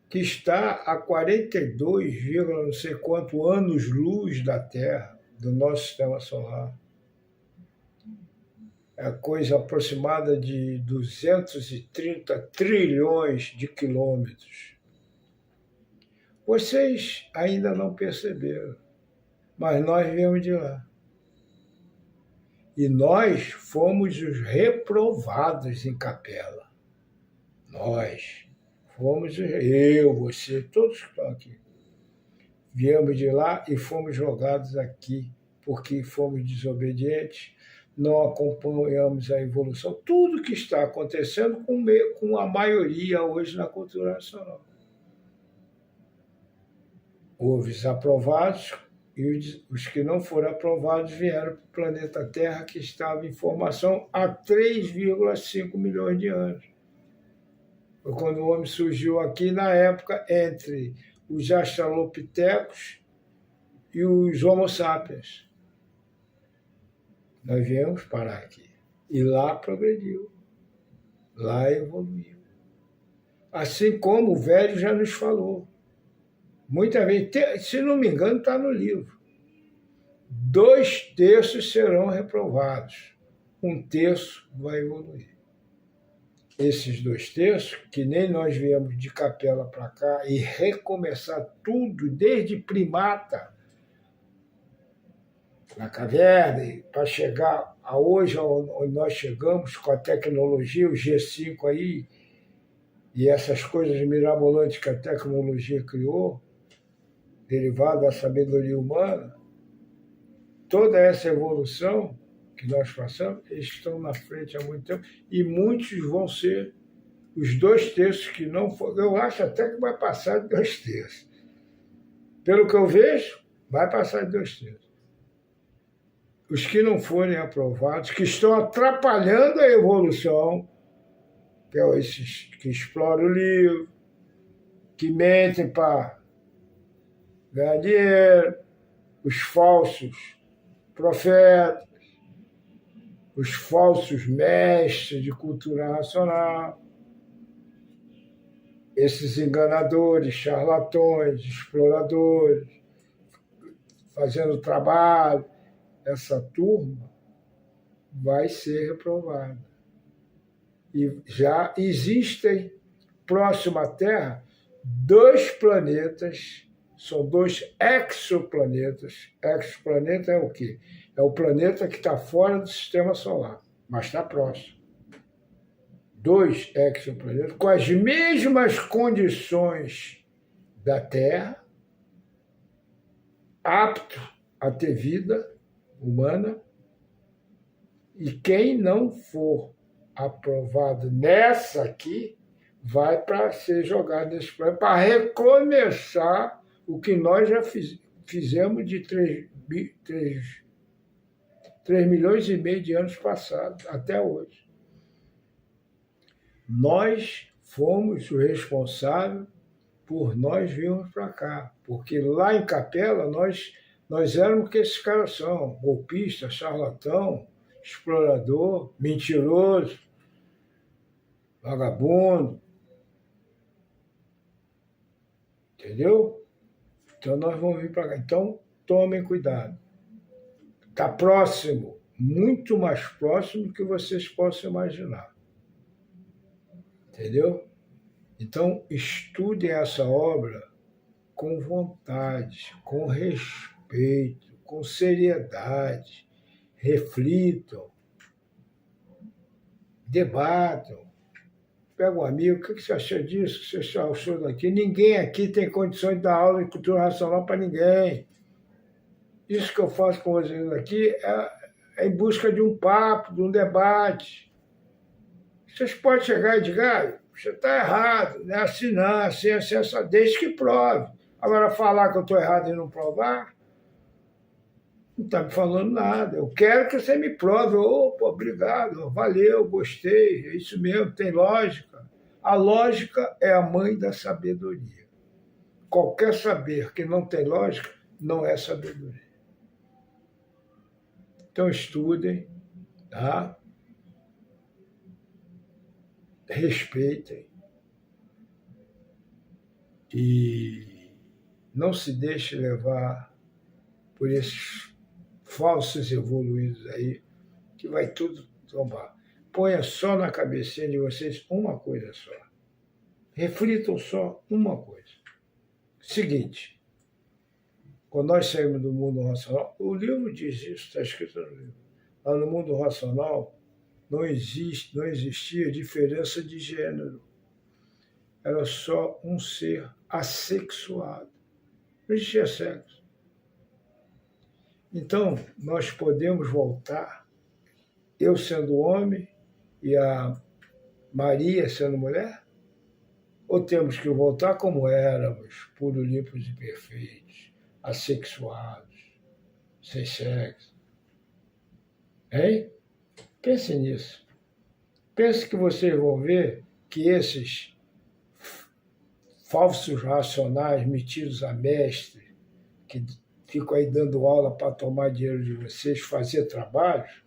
que está a 42, não sei quanto anos-luz da Terra, do nosso sistema solar. É coisa aproximada de 230 trilhões de quilômetros. Vocês ainda não perceberam, mas nós viemos de lá. E nós fomos os reprovados em Capella. Nós fomos, eu, você, todos que estão aqui. Viemos de lá e fomos jogados aqui, porque fomos desobedientes, não acompanhamos a evolução. Tudo que está acontecendo com a maioria hoje na cultura nacional. Houve os aprovados e os que não foram aprovados vieram para o planeta Terra, que estava em formação há 3,5 milhões de anos. Foi quando o homem surgiu aqui, na época, entre os australopitecos e os homo sapiens. Nós viemos parar aqui. E lá progrediu. Lá evoluiu. Assim como o velho já nos falou. Muitas vezes, se não me engano, está no livro. 2/3 serão reprovados. 1/3 vai evoluir. Esses 2/3, que nem nós viemos de Capella para cá e recomeçar tudo desde primata, na caverna, para chegar a hoje, onde nós chegamos com a tecnologia, o G5 aí, e essas coisas mirabolantes que a tecnologia criou, derivada da sabedoria humana, toda essa evolução que nós passamos, eles estão na frente há muito tempo, e muitos vão ser os 2/3 que não foram. Eu acho até que vai passar de 2/3. Pelo que eu vejo, vai passar de 2/3. Os que não forem aprovados, que estão atrapalhando a evolução, que é esses que exploram o livro, que mentem para ganhar dinheiro, os falsos profetas, os falsos mestres de cultura racional, esses enganadores, charlatões, exploradores, fazendo trabalho, essa turma vai ser reprovada. E já existem, próximo à Terra, 2 planetas, são 2 exoplanetas. Exoplaneta é o quê? É o planeta que está fora do sistema solar, mas está próximo. 2 exoplanetas com as mesmas condições da Terra, apto a ter vida humana, e quem não for aprovado nessa aqui vai para ser jogado nesse planeta para recomeçar o que nós já fizemos de 3 milhões e meio de anos passados até hoje. Nós fomos os responsáveis por nós virmos para cá, porque lá em Capela nós éramos o que esses caras são: golpista, charlatão, explorador, mentiroso, vagabundo. Entendeu? Então nós vamos vir para cá. Então tomem cuidado. Está próximo, muito mais próximo do que vocês possam imaginar. Entendeu? Então estudem essa obra com vontade, com respeito, com seriedade. Reflitam, debatam. Pega um amigo, o que você achou disso? O que você achou daqui? Ninguém aqui tem condições de dar aula de cultura racional para ninguém. Isso que eu faço com vocês aqui é em busca de um papo, de um debate. Vocês podem chegar e dizer: você está errado, não é assim não, assim, desde que prove. Agora, falar que eu estou errado e não provar, não está me falando nada. Eu quero que você me prove. Opa, obrigado, valeu, gostei, é isso mesmo, tem lógica. A lógica é a mãe da sabedoria. Qualquer saber que não tem lógica não é sabedoria. Então estudem, tá? Respeitem e não se deixe levar por esses falsos evoluídos aí, que vai tudo tombar. Ponha só na cabecinha de vocês uma coisa só. Reflitam só uma coisa. Seguinte, quando nós saímos do mundo racional, o livro diz isso, está escrito no livro. Lá no mundo racional não existia diferença de gênero. Era só um ser assexuado. Não existia sexo. Então, nós podemos voltar, eu sendo homem e a Maria sendo mulher? Ou temos que voltar como éramos, puros, limpos e perfeitos, assexuados, sem sexo? Hein? Pense nisso. Pense que vocês vão ver que esses falsos racionais metidos a mestre, que ficam aí dando aula para tomar dinheiro de vocês, fazer trabalhos,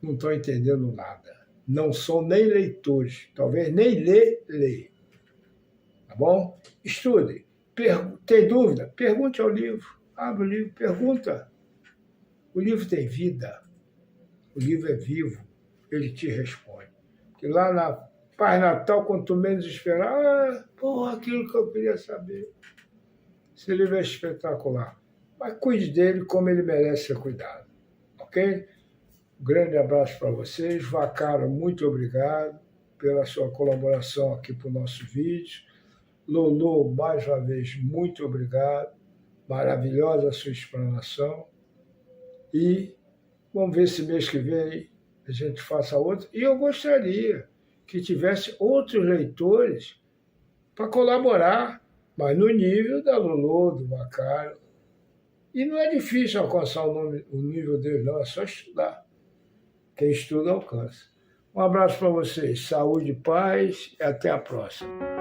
não estão entendendo nada. Não são nem leitores, talvez nem lê. Tá bom? Estudem. Tem dúvida? Pergunte ao livro. Abre o livro, pergunta. O livro tem vida. O livro é vivo. Ele te responde. Que lá na Pai Natal, quanto menos esperar, aquilo que eu queria saber. Esse livro é espetacular. Mas cuide dele como ele merece ser cuidado. Ok? Um grande abraço para vocês. Vaccaro, muito obrigado pela sua colaboração aqui para o nosso vídeo. Lolo, mais uma vez, muito obrigado. Maravilhosa a sua explanação. E vamos ver se mês que vem a gente faça outro. E eu gostaria que tivesse outros leitores para colaborar, mas no nível da Lolo, do Vaccaro. E não é difícil alcançar o nível deles, não, é só estudar. Quem estuda alcança. Um abraço para vocês, saúde, paz e até a próxima.